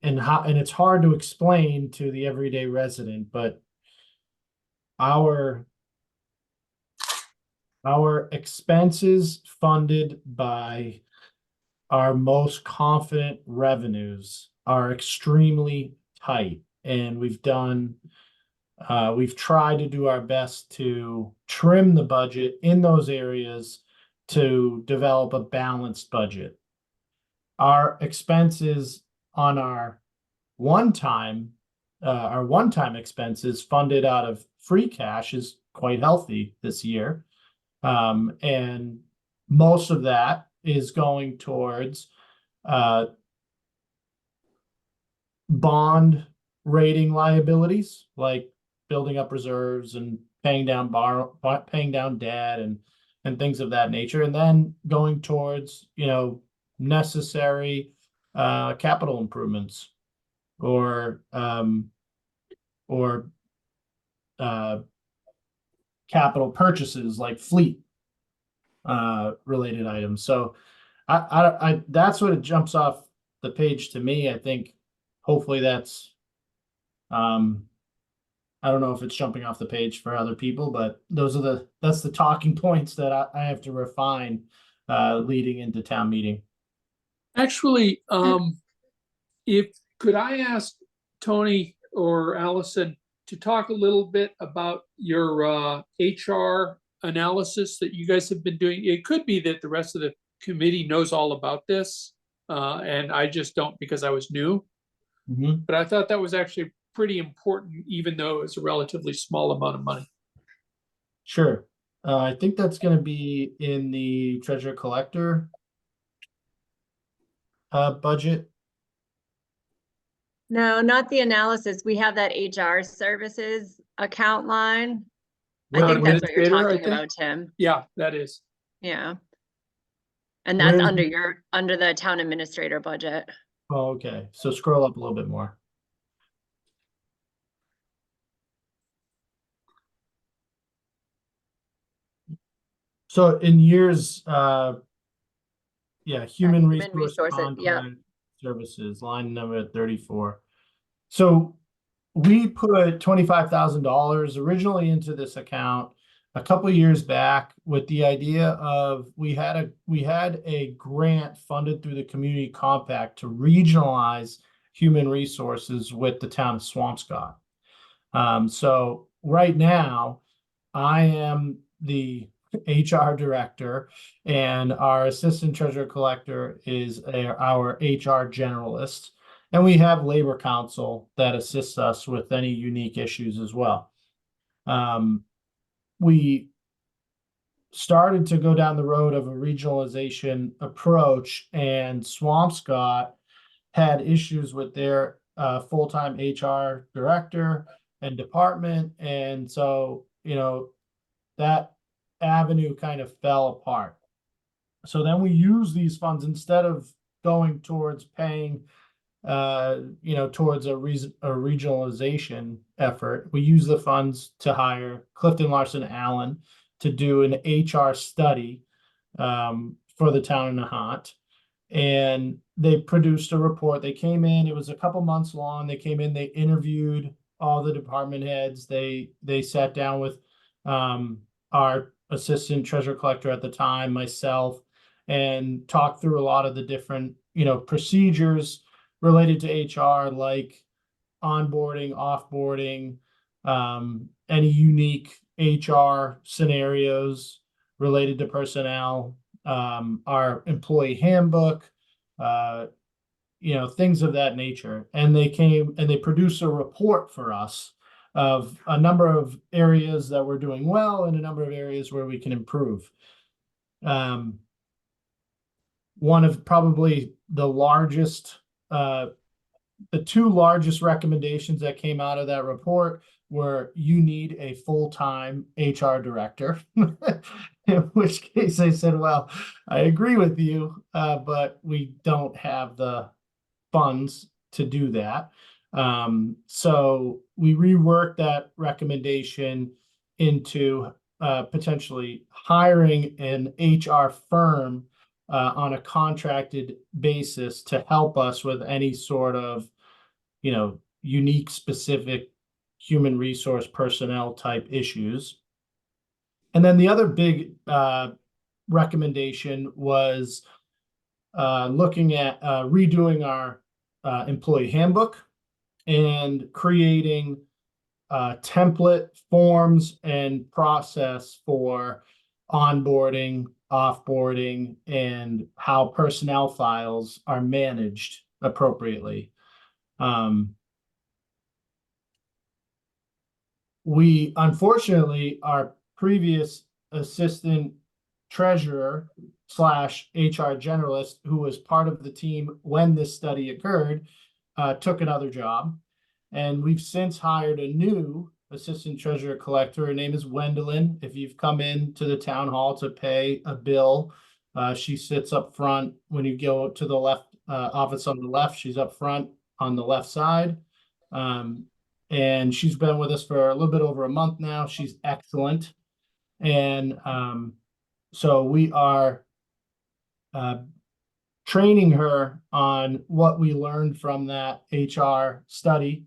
and it's hard to explain to the everyday resident, but our Our expenses funded by our most confident revenues are extremely tight, and we've tried to do our best to trim the budget in those areas to develop a balanced budget. Our expenses on one-time expenses funded out of free cash is quite healthy this year. And most of that is going towards bond rating liabilities, like building up reserves and paying down debt and things of that nature, and then going towards, necessary capital improvements or capital purchases like fleet related items. So I that's what it jumps off the page to me. I think hopefully that's I don't know if it's jumping off the page for other people, but that's the talking points that I have to refine leading into town meeting. Actually, could I ask Tony or Allison to talk a little bit about your HR analysis that you guys have been doing? It could be that the rest of the committee knows all about this, and I just don't because I was new. Mhm. But I thought that was actually pretty important, even though it's a relatively small amount of money. Sure. I think that's going to be in the treasurer collector budget. No, not the analysis. We have that HR services account line. I Town think that's what you're administrator, I talking think. about, Tim. Yeah, that is. Yeah. And that's Where's- under the town administrator budget. Oh, okay. So scroll up a little bit more. So in years, yeah, human human resource resources, yep. contract services, line number 34. So we put $25,000 originally into this account a couple of years back with the idea of we had a grant funded through the community compact to regionalize human resources with the town of Swampscott. So right now, I am the HR director, and our assistant treasurer collector is our HR generalist. And we have labor counsel that assists us with any unique issues as well. We started to go down the road of a regionalization approach, and Swampscott had issues with their full-time HR director and department. And so, that avenue kind of fell apart. So then we use these funds instead of going towards paying, towards a regionalization effort. We use the funds to hire Clifton Larson Allen to do an HR study for the town of Nahant. And they produced a report. They came in, it was a couple months long. They came in, they interviewed all the department heads. They sat down with our assistant treasurer collector at the time, myself, and talked through a lot of the different, procedures related to HR, like onboarding, offboarding, any unique HR scenarios related to personnel, our employee handbook, things of that nature. And they came and they produced a report for us of a number of areas that we're doing well and a number of areas where we can improve. One of probably the two largest recommendations that came out of that report were you need a full-time HR director. In which case I said, well, I agree with you, but we don't have the funds to do that. So we reworked that recommendation into potentially hiring an HR firm on a contracted basis to help us with any sort of, unique, specific human resource personnel type issues. And then the other big recommendation was looking at redoing our employee handbook and creating template forms and process for onboarding, offboarding, and how personnel files are managed appropriately. We unfortunately, our previous assistant treasurer slash HR generalist, who was part of the team when this study occurred, took another job. And we've since hired a new assistant treasurer collector. Her name is Wendelin. If you've come in to the town hall to pay a bill, she sits up front. When you go to the left office on the left, she's up front on the left side. And she's been with us for a little bit over a month now. She's excellent. And so we are training her on what we learned from that HR study.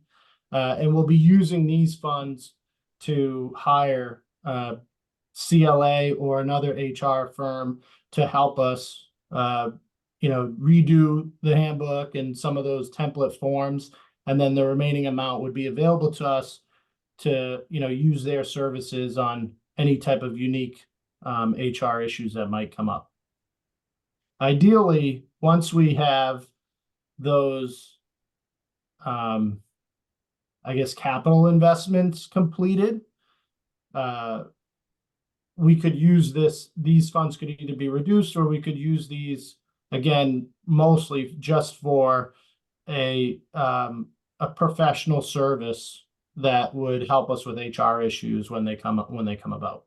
And we'll be using these funds to hire CLA or another HR firm to help us, redo the handbook and some of those template forms. And then the remaining amount would be available to us to, use their services on any type of unique HR issues that might come up. Ideally, once we have those, capital investments completed, we could use these funds could either be reduced, or we could use these, again, mostly just for a professional service that would help us with HR issues when they come about.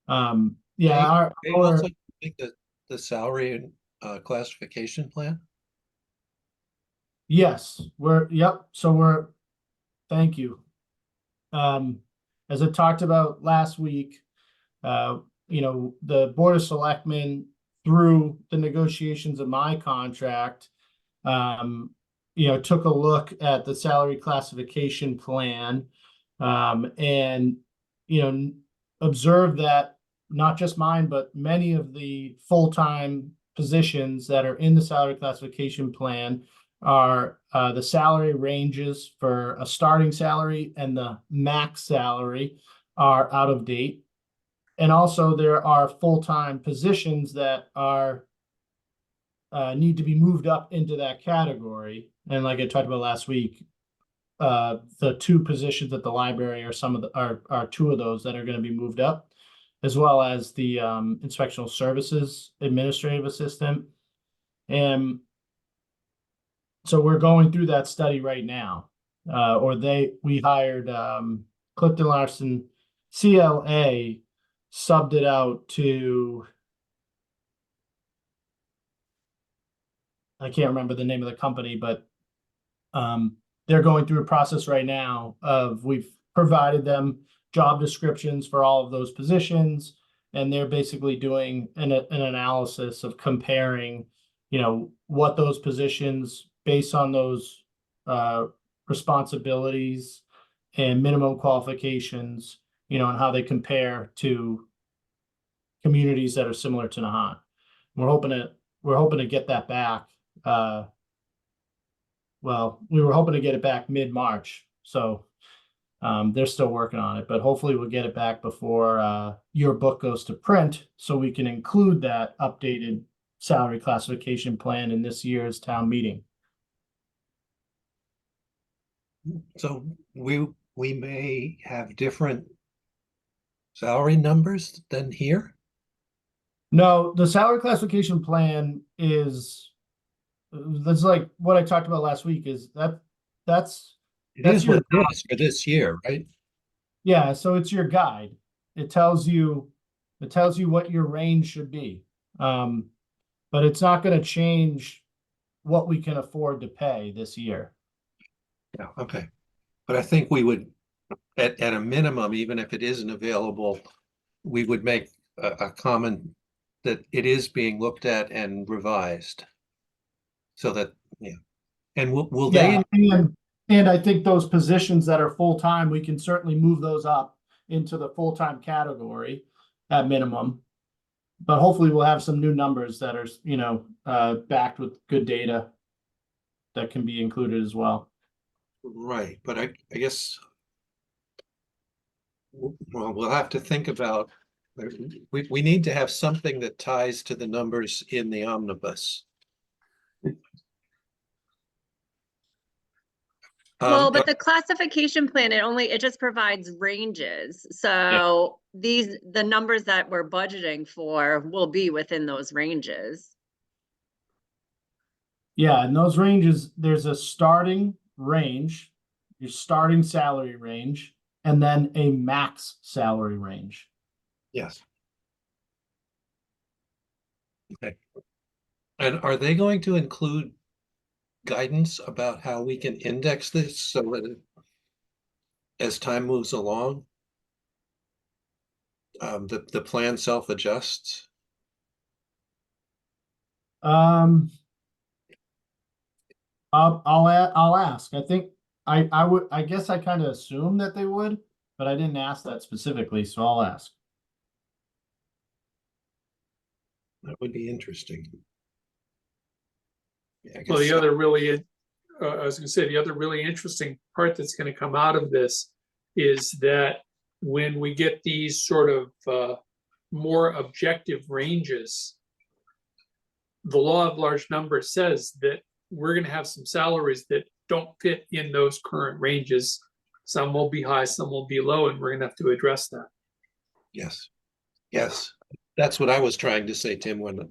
They also think that the salary and classification plan. Yes, thank you. As I talked about last week, the Board of Selectmen, through the negotiations of my contract, took a look at the salary classification plan, and, observed that not just mine, but many of the full-time positions that are in the salary classification plan are the salary ranges for a starting salary and the max salary are out of date. And also there are full-time positions that are need to be moved up into that category. And like I talked about last week, the two positions at the library are two of those that are going to be moved up, as well as the inspectional services administrative assistant. And so we're going through that study right now. We hired Clifton Larson CLA, subbed it out to, I can't remember the name of the company, but they're going through a process right now of, we've provided them job descriptions for all of those positions, and they're basically doing an analysis of comparing, what those positions based on those responsibilities and minimum qualifications, and how they compare to communities that are similar to Nahant. We're hoping to get that back. We were hoping to get it back mid-March, so they're still working on it, but hopefully we'll get it back before your book goes to print, so we can include that updated salary classification plan in this year's town meeting. So we may have different salary numbers than here. No, the salary classification plan that's like what I talked about last week, is that's It is what it is for this year, right? Yeah, so it's your guide. It tells you what your range should be. But it's not going to change what we can afford to pay this year. Yeah, okay. But I think we would, at a minimum, even if it isn't available, we would make a comment that it is being looked at and revised. So that, yeah. And will they, And I think those positions that are full-time, we can certainly move those up into the full-time category at minimum. But hopefully we'll have some new numbers that are, backed with good data that can be included as well. Right, but I guess, well, we'll have to think about, we need to have something that ties to the numbers in the omnibus. Well, but the classification plan, it just provides ranges. So the numbers that we're budgeting for will be within those ranges. Yeah, and those ranges, there's a starting range, your starting salary range, and then a max salary range. Yes. Okay. And are they going to include guidance about how we can index this so that as time moves along, the plan self-adjusts? I'll ask. I think I guess I kind of assumed that they would, but I didn't ask that specifically, so I'll ask. That would be interesting. Yeah, Well, the other really, I was gonna say, the other really interesting part that's gonna come out of this is that when we get these sort of more objective ranges, the law of large numbers says that we're gonna have some salaries that don't fit in those current ranges. Some will be high, some will be low, and we're gonna have to address that. Yes, yes, that's what I was trying to say, Tim, when.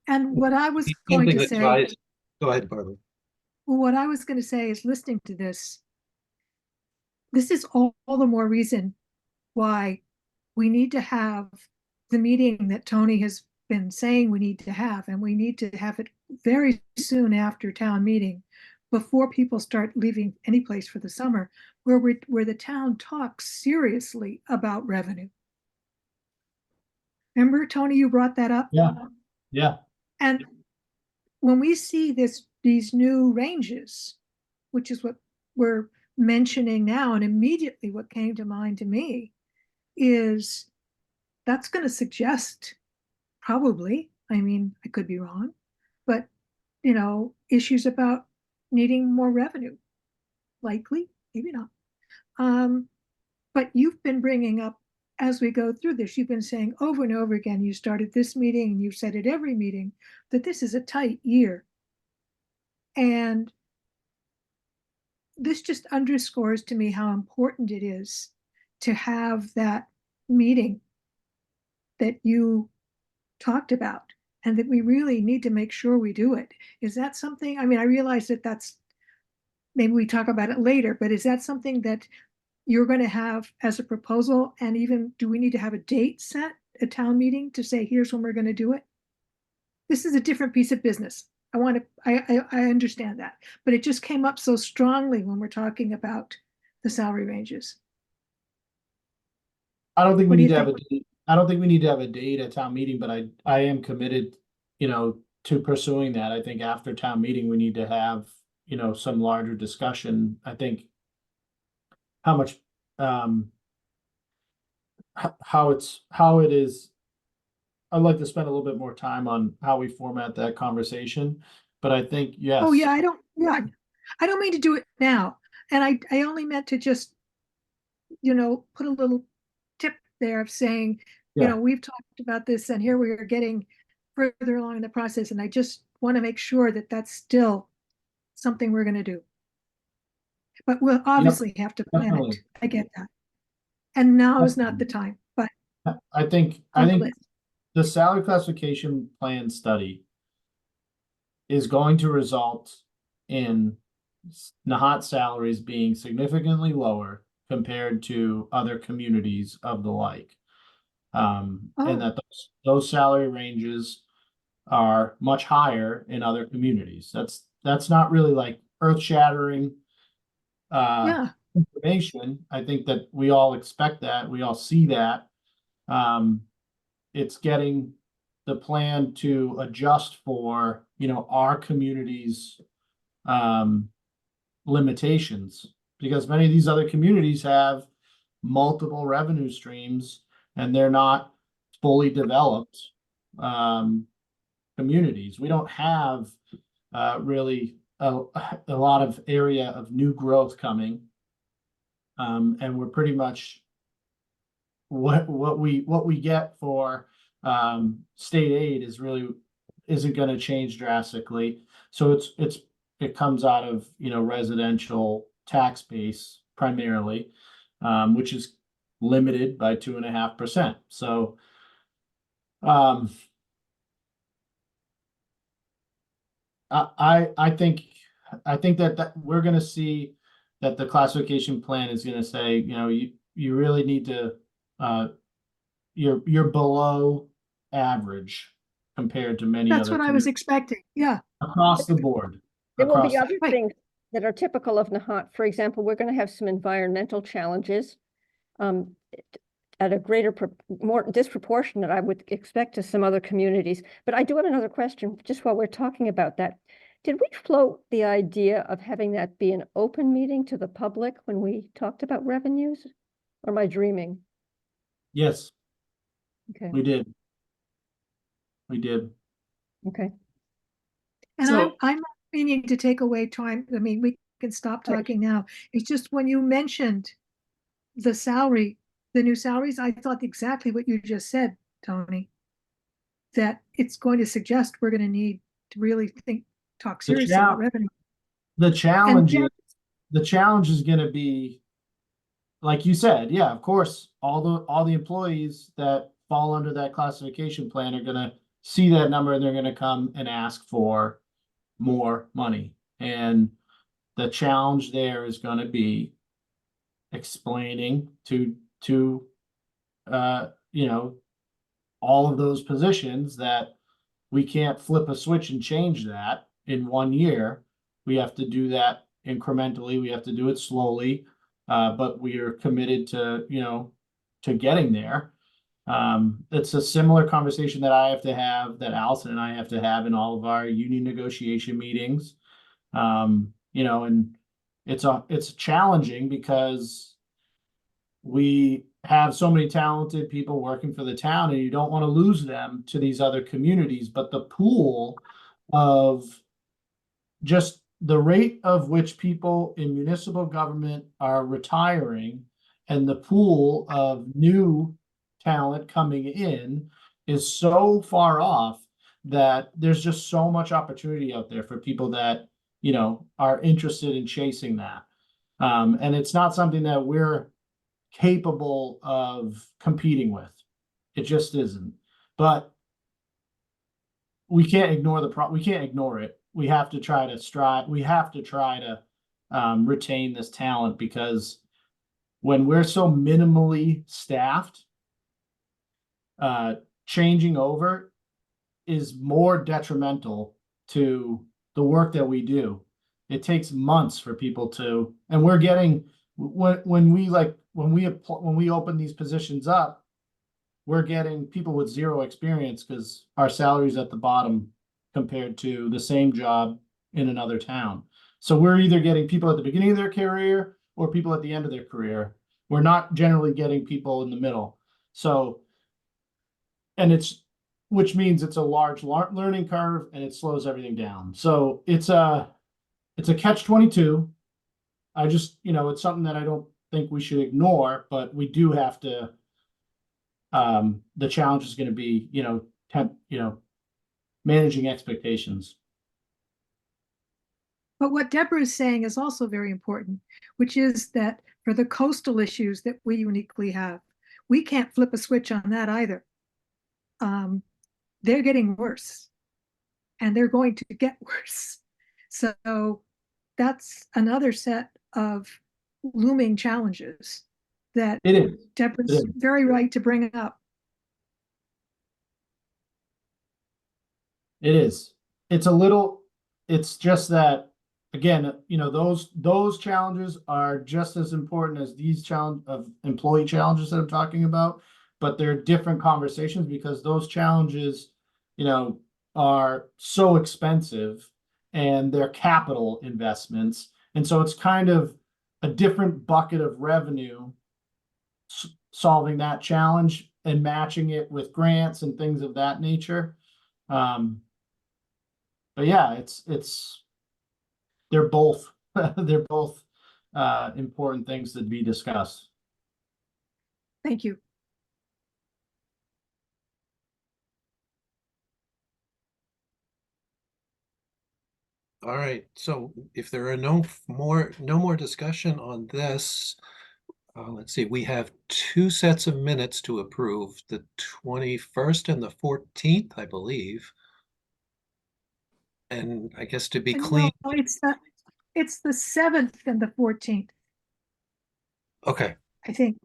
And what I was going Something to that say, ties, go ahead, Barbara. what I was going to say is listening to this is all the more reason why we need to have the meeting that Tony has been saying we need to have, and we need to have it very soon after town meeting, before people start leaving any place for the summer, where the town talks seriously about revenue. Remember, Tony, you brought that up? Yeah. And when we see these new ranges, which is what we're mentioning now, and immediately what came to mind to me is that's going to suggest, probably, I mean, I could be wrong, but issues about needing more revenue, likely, maybe not. But you've been bringing up, as we go through this, you've been saying over and over again, you started this meeting and you've said at every meeting that this is a tight year. And this just underscores to me how important it is to have that meeting that you talked about, and that we really need to make sure we do it. Is that something, I mean, I realize that that's, maybe we talk about it later, but is that something that you're going to have as a proposal? And even, do we need to have a date set, a town meeting, to say, here's when we're going to do it? This is a different piece of business. I understand that, but it just came up so strongly when we're talking about the salary ranges. I don't think we What do need you to have a think? date. I don't think we need to have a date at town meeting, but I am committed, to pursuing that. I think after town meeting, we need to have, some larger discussion. I think how much, how it is. I'd like to spend a little bit more time on how we format that conversation, but I think, yes. Oh, yeah, I don't mean to do it now. And I only meant to just, put a little tip there of saying, Yeah. we've talked about this and here we are getting further along in the process. And I just want to make sure that that's still something we're going to do. But we'll obviously have to plan definitely. it. I get that. And now is not the time, but I think on the list. the salary classification plan study is going to result in Nahant salaries being significantly lower compared to other communities of the like. And that those salary ranges are much higher in other communities. That's not really like earth-shattering Yeah, information. I think that we all expect that, we all see that. It's getting the plan to adjust for, our community's limitations, because many of these other communities have multiple revenue streams and they're not fully developed communities. We don't have really a lot of area of new growth coming. And we're pretty much what we get for state aid isn't going to change drastically. So it comes out of, residential tax base primarily, which is limited by 2.5%. So I think that we're going to see that the classification plan is going to say, you really need to you're below average compared to many That's other what I was communities expecting. Yeah. across the board. There will be across- other Right. things that are typical of Nahant. For example, we're going to have some environmental challenges at a more disproportionate, I would expect, to some other communities. But I do have another question, just while we're talking about that. Did we float the idea of having that be an open meeting to the public when we talked about revenues? Or am I dreaming? Yes, Okay, we did. We did. okay. And So- I'm not meaning to take away time. I mean, we can stop Right. talking now. It's just when you mentioned the new salaries, I thought exactly what you just said, Tony. That it's going to suggest we're going to need to really talk seriously about revenue. The challenge And is, the challenge is going to be, like you said, yeah, of course, all the employees that fall under that classification plan are going to see that number and they're going to come and ask for more money. And the challenge there is going to be explaining to all of those positions that we can't flip a switch and change that in 1 year. We have to do that incrementally. We have to do it slowly, but we are committed to getting there. It's a similar conversation that I have to have, that Allison and I have to have in all of our union negotiation meetings. And it's challenging because we have so many talented people working for the town and you don't want to lose them to these other communities, but the pool of just the rate of which people in municipal government are retiring and the pool of new talent coming in is so far off that there's just so much opportunity out there for people that, are interested in chasing that. And it's not something that we're capable of competing with. It just isn't. But we can't ignore we can't ignore it. We have to try to retain this talent, because when we're so minimally staffed, changing over is more detrimental to the work that we do. It takes months for people to, and we're getting, when we open these positions up, we're getting people with zero experience because our salary's at the bottom compared to the same job in another town. So we're either getting people at the beginning of their career or people at the end of their career. We're not generally getting people in the middle. So, which means it's a large learning curve and it slows everything down. So it's a catch-22. I just, it's something that I don't think we should ignore, but we do have to, the challenge is going to be, managing expectations. But what Deborah is saying is also very important, which is that for the coastal issues that we uniquely have, we can't flip a switch on that either. They're getting worse and they're going to get worse. So that's another set of looming challenges that It is. Deborah's very right to bring up. It is. It's just that, again, those challenges are just as important as these employee challenges that I'm talking about, but they're different conversations because those challenges, are so expensive and they're capital investments. And so it's kind of a different bucket of revenue solving that challenge and matching it with grants and things of that nature. But yeah, they're both they're both important things to be discussed. Thank you. All right, so if there are no more discussion on this, let's see, we have two sets of minutes to approve, the 21st and the 14th, I believe. And I guess to be clean, No, it's the 7th and the 14th, okay, I think.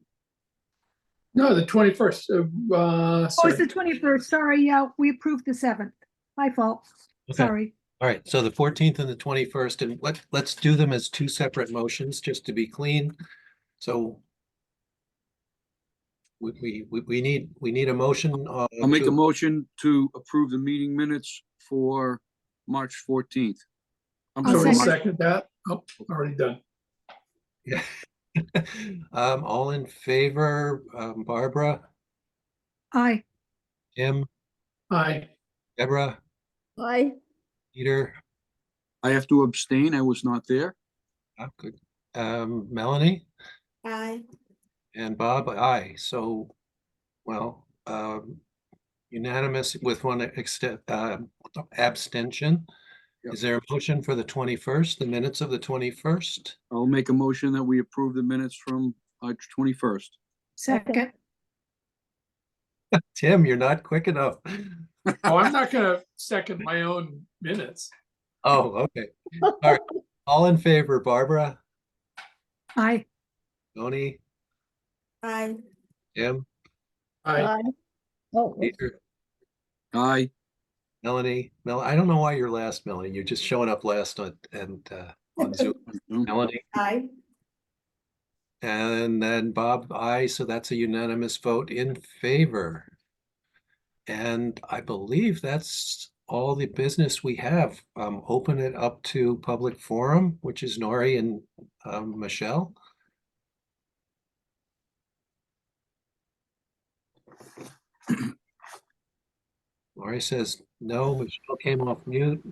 No, the 21st. Oh, it's Sorry. the 21st. Sorry, yeah, we approved the 7th. My fault. Okay. Sorry. all right, so the 14th and the 21st, and let's do them as two separate motions, just to be clean. So we need a motion. I'll make a to- motion to approve the meeting minutes for March 14th. I'm I'll Somebody sorry, second. second that? Oh, already done. Yeah. All in favor, Barbara, Aye. Jim, Aye. Deborah, Aye. Peter, I have to abstain. I was not there. good. Melanie Aye. and Bob, aye. So, well, unanimous with one abstention. Yep. Is there a motion for the 21st, the minutes of the 21st? I'll make a motion that we approve the minutes from March 21st. Second. Tim, you're not quick enough. Oh, I'm not gonna second my own minutes. Oh, okay. All right. All in favor, Barbara, Aye. Tony, Aye. Jim, Aye. Oh, Peter, Aye. Melanie. I don't know why you're last, Melanie. You're just showing up last on Zoom. Melanie. Aye. And then Bob, aye, so that's a unanimous vote in favor. And I believe that's all the business we have. Open it up to public forum, which is Nori and Michelle. Nori says no, Michelle came off mute.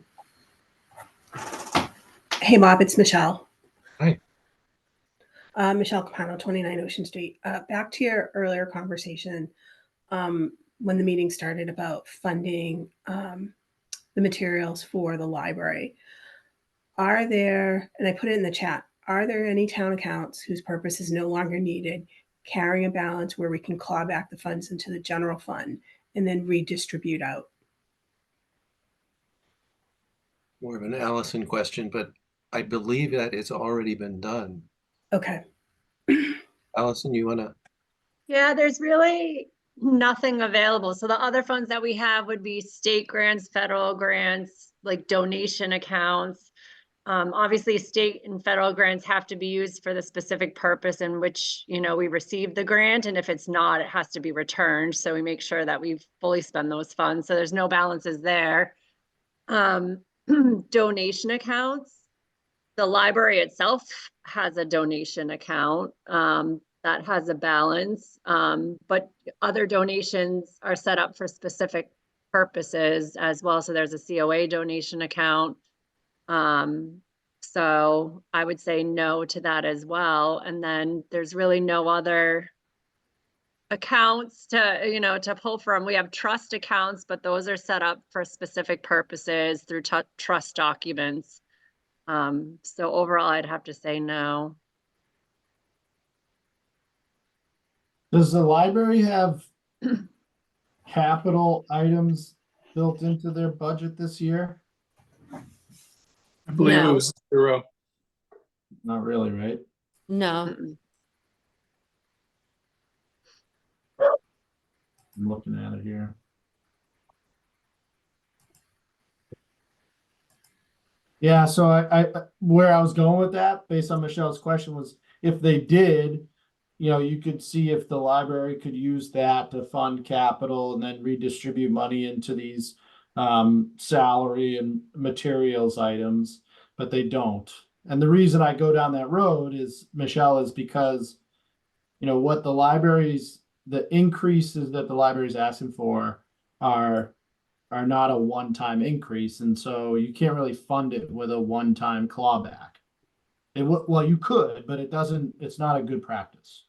Hey, Bob, it's Michelle. Hi. Michelle Capano, 29 Ocean Street. Back to your earlier conversation when the meeting started about funding the materials for the library. Are there, and I put it in the chat, are there any town accounts whose purpose is no longer needed, carrying a balance where we can claw back the funds into the general fund and then redistribute out? More of an Allison question, but I believe that it's already been done. Okay. Allison, you wanna? Yeah, there's really nothing available. So the other funds that we have would be state grants, federal grants, like donation accounts. Obviously, state and federal grants have to be used for the specific purpose in which, we received the grant. And if it's not, it has to be returned. So we make sure that we fully spend those funds. So there's no balances there. Donation accounts. The library itself has a donation account that has a balance, but other donations are set up for specific purposes as well. So there's a COA donation account. So I would say no to that as well. And then there's really no other accounts to pull from. We have trust accounts, but those are set up for specific purposes through trust documents. So overall, I'd have to say no. Does the library have capital items built into their budget this year? I believe it No. was 0. Not really, right? No, Mm-mm. I'm looking at it here. Yeah, so I where I was going with that, based on Michelle's question, was if they did, you could see if the library could use that to fund capital and then redistribute money into these salary and materials items, but they don't. And the reason I go down that road is, Michelle, is because, what the increases that the library is asking for are not a one-time increase. And so you can't really fund it with a one-time clawback. Well, you could, but it's not a good practice.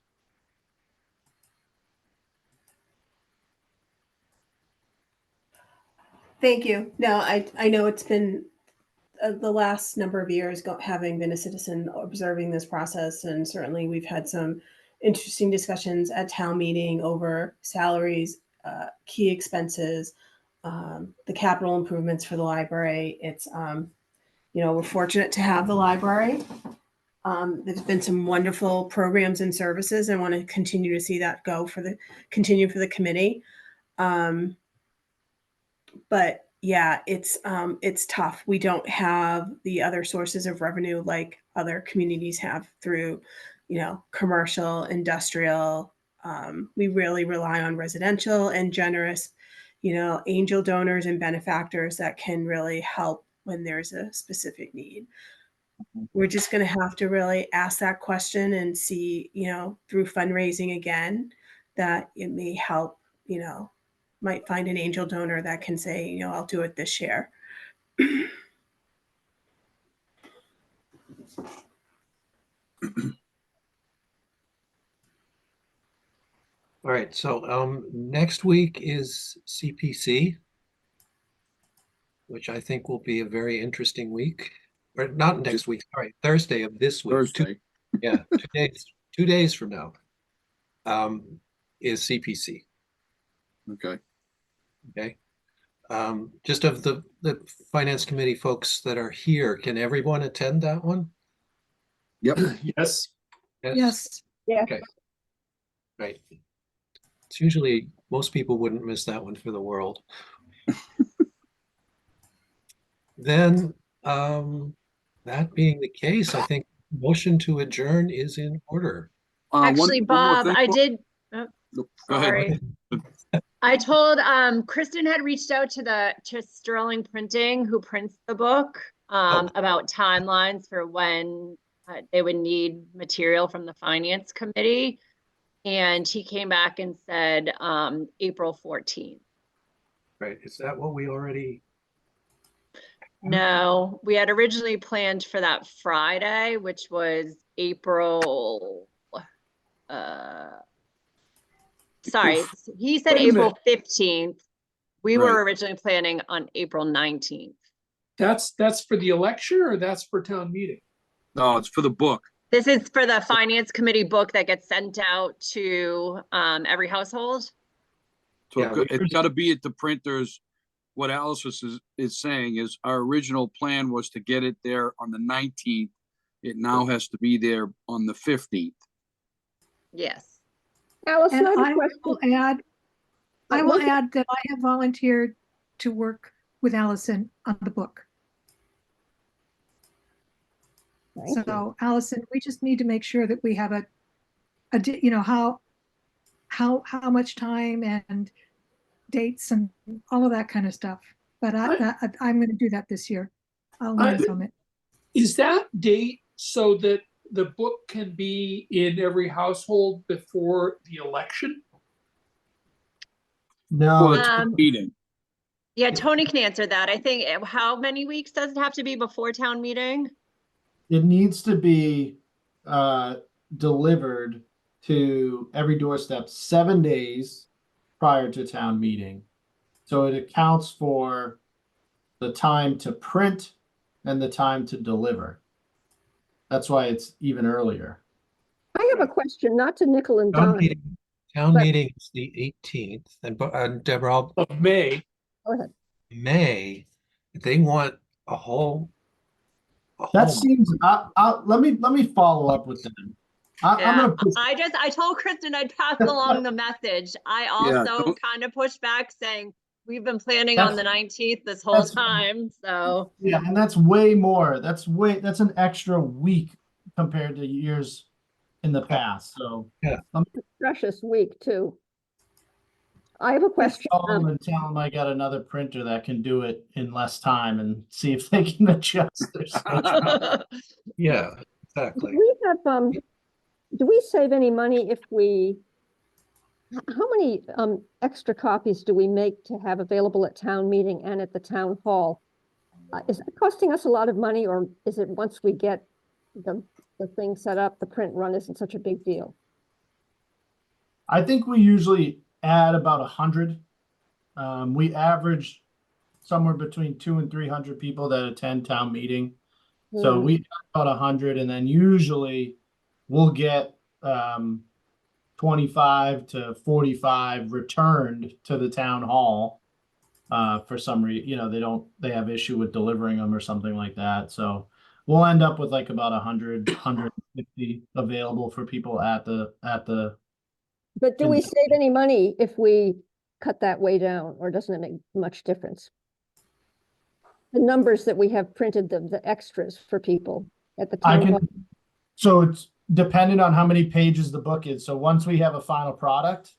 Thank you. No, I know it's been the last number of years having been a citizen observing this process, and certainly we've had some interesting discussions at town meeting over salaries, key expenses, the capital improvements for the library. It's we're fortunate to have the library. There's been some wonderful programs and services. I want to continue to see that continue for the committee. But yeah, it's tough. We don't have the other sources of revenue like other communities have through, commercial, industrial. We really rely on residential and generous, angel donors and benefactors that can really help when there's a specific need. We're just going to have to really ask that question and see, through fundraising again, that it may help, might find an angel donor that can say, I'll do it this year. All right, so next week is CPC, which I think will be a very interesting week. Or not next week, sorry, Thursday of this week. Thursday. Yeah, 2 days from now is CPC. Okay. Okay. Just of the finance committee folks that are here, can everyone attend that one? Yep. Yes. Yes. Yeah. Okay. Right. It's usually, most people wouldn't miss that one for the world. Then, that being the case, I think motion to adjourn is in order. Actually, One more Bob, thing. I did, Go ahead. sorry. I told, Kristen had reached out to Sterling Printing, who prints the book, about timelines for when they would need material from the finance committee. And he came back and said, April 14th. Right, is that what we already? No, we had originally planned for that Friday, which was April, sorry, he said Wait a April 15th. We Right. were originally planning on April 19th. That's for the election or that's for town meeting? No, it's for the book. This is for the finance committee book that gets sent out to every household. So Yeah, it's got to be at the printers. What Alice is saying is our original plan was to get it there on the 19th. It now has to be there on the 15th. Yes. Alice, And I have a I question. will add, I will add that I have volunteered to work with Allison on the book. Thank you. So Allison, we just need to make sure that we have how much time and dates and all of that kind of stuff. But I'm going to do that this year. I'll learn from it. Is that date so that the book can be in every household before the election? No, Well, it's a meeting. Yeah, Tony can answer that. I think, how many weeks does it have to be before town meeting? it needs to be delivered to every doorstep 7 days prior to town meeting. So it accounts for the time to print and the time to deliver. That's why it's even earlier. I have a question, not to nickel and Town dime. meeting, town But- meeting is the 18th, and Deborah, Of May. Go ahead. May, they want a whole. That seems. Let me follow up with them. I'm Yeah, gonna put, I told Kristen I'd pass along the message. I also don't- kind of pushed back saying, we've been planning on the 19th this whole time, so. yeah, and that's way more. That's an extra week compared to years in the past. So Precious week too. I have a question. Call them and tell them I got another printer that can do it in less time and see if they can adjust their schedule. Yeah, Do exactly. we have, do we save any money if we, how many extra copies do we make to have available at town meeting and at the town hall? Is it costing us a lot of money, or is it once we get the thing set up, the print run isn't such a big deal? I think we usually add about 100. We average somewhere between 200 and 300 people that attend town meeting. So Hmm. we add about 100, and then usually we'll get 25 to 45 returned to the town hall. For some reason, they have issue with delivering them or something like that. So we'll end up with like about 150 available for people at the But do in we the- save any money if we cut that way down, or doesn't it make much difference? The numbers that we have printed, the extras for people at the I town hall. can, so it's dependent on how many pages the book is. So once we have a final product,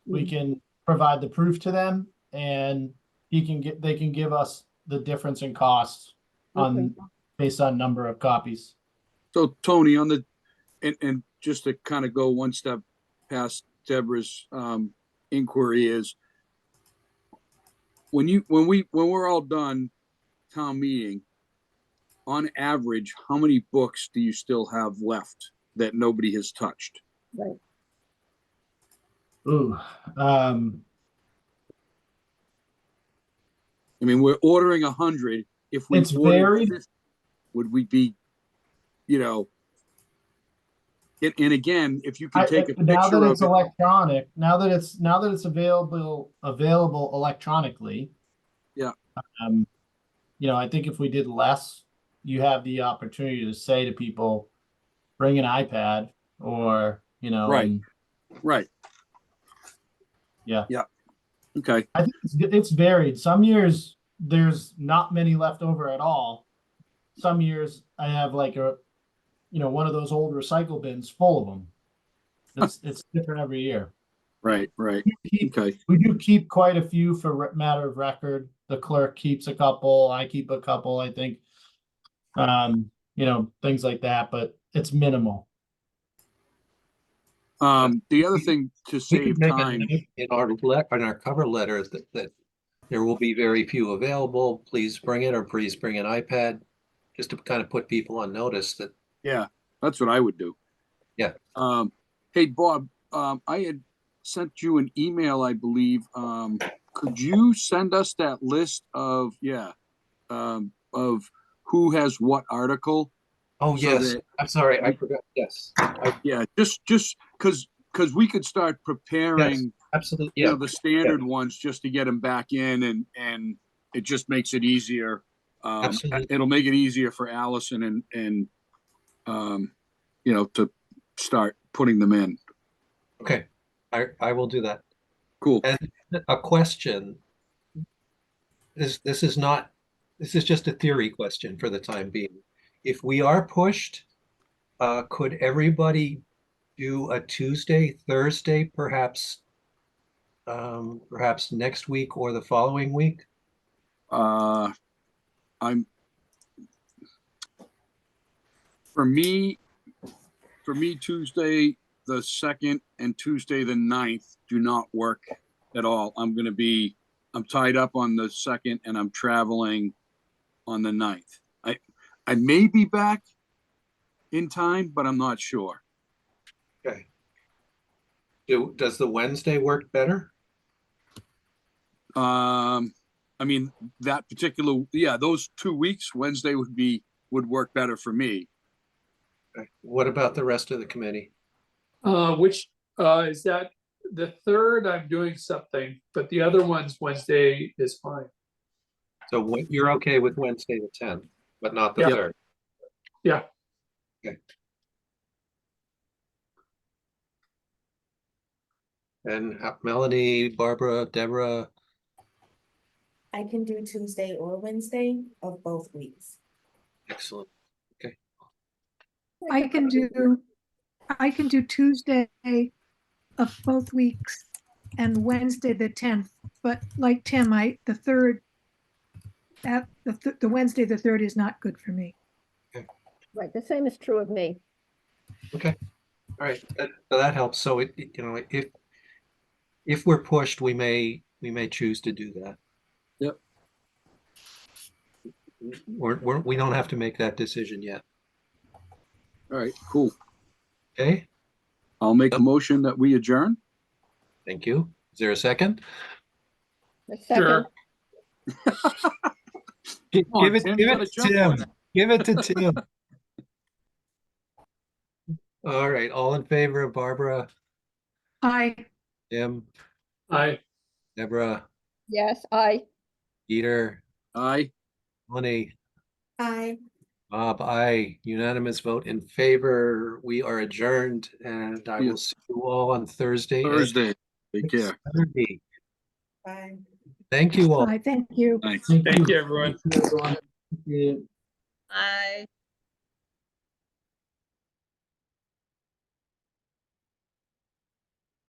we can provide the proof to them, and they can give us the difference in costs on based on number of copies. So Tony, and just to kind of go one step past Deborah's inquiry is when we're all done town meeting, on average, how many books do you still have left that nobody has touched? Right. Ooh, I mean, we're ordering 100. If we it's ordered varied. 50, would we be, you know, and again, if you can take a Now picture that of it's it, electronic, now that it's available electronically. Yeah. I think if we did less, you have the opportunity to say to people, bring an iPad, or Right. and right. yeah. Yeah. Okay. I think it's varied. Some years there's not many left over at all. Some years I have like one of those old recycle bins full of them. It's different every year. Right. Okay. We do keep quite a few for matter of record. The clerk keeps a couple. I keep a couple. I think, things like that. But it's minimal. The other thing to We save could make a time, note in our cover letter that there will be very few available. Please bring it, or please bring an iPad, just to kind of put people on notice that. yeah, that's what I would do. Yeah. Hey, Bob, I had sent you an email, I believe. Could you send us that list of who has what article? Oh, So yes. that- I'm sorry, I forgot. Yes. Yeah, just because we could start preparing, Absolutely. Yeah. the standard ones just to get them back in, and it just makes it easier. Absolutely. It'll make it easier for Allison and to start putting them in. Okay. I will do that. Cool. And a question. This is just a theory question for the time being. If we are pushed, could everybody do a Tuesday, Thursday, perhaps next week or the following week? For me, Tuesday the 2nd and Tuesday the 9th do not work at all. I'm tied up on the 2nd and I'm traveling on the 9th. I may be back in time, but I'm not sure. Okay. Does the Wednesday work better? I mean, that particular, those 2 weeks, Wednesday would work better for me. Okay. What about the rest of the committee? Which is that the 3rd? I'm doing something, but the other ones, Wednesday is fine. So you're okay with Wednesday the 10th, but not the Yeah. 3rd? Yeah. Okay. And Melanie, Barbara, Deborah? I can do Tuesday or Wednesday of both weeks. Excellent. Okay. I can do Tuesday of both weeks and Wednesday, the 10th. But like Tim, the third, the Wednesday, the 3rd is not good for me. Right, the same is true of me. Okay, all right, that helps. So you know, if we're pushed, we may choose to do that. Yep. We don't have to make that decision yet. All right, cool. Okay, I'll make a motion that we adjourn. thank you. Is there a second? The Sure. second, Give on, it, Tim, give gotta it to jump on Tim. Give it to Tim. All right, all in favor of Barbara, Tim, I, Deborah, yes, Peter, Aye. Lonnie, Aye. Bob, aye. Unanimous vote in favor. We are adjourned, and I will see you all on Thursday. at Thursday. Take care. 6:30. Bye. Thank you all. Thank you. Thanks. thank you, everyone. Thank you, everyone. Bye.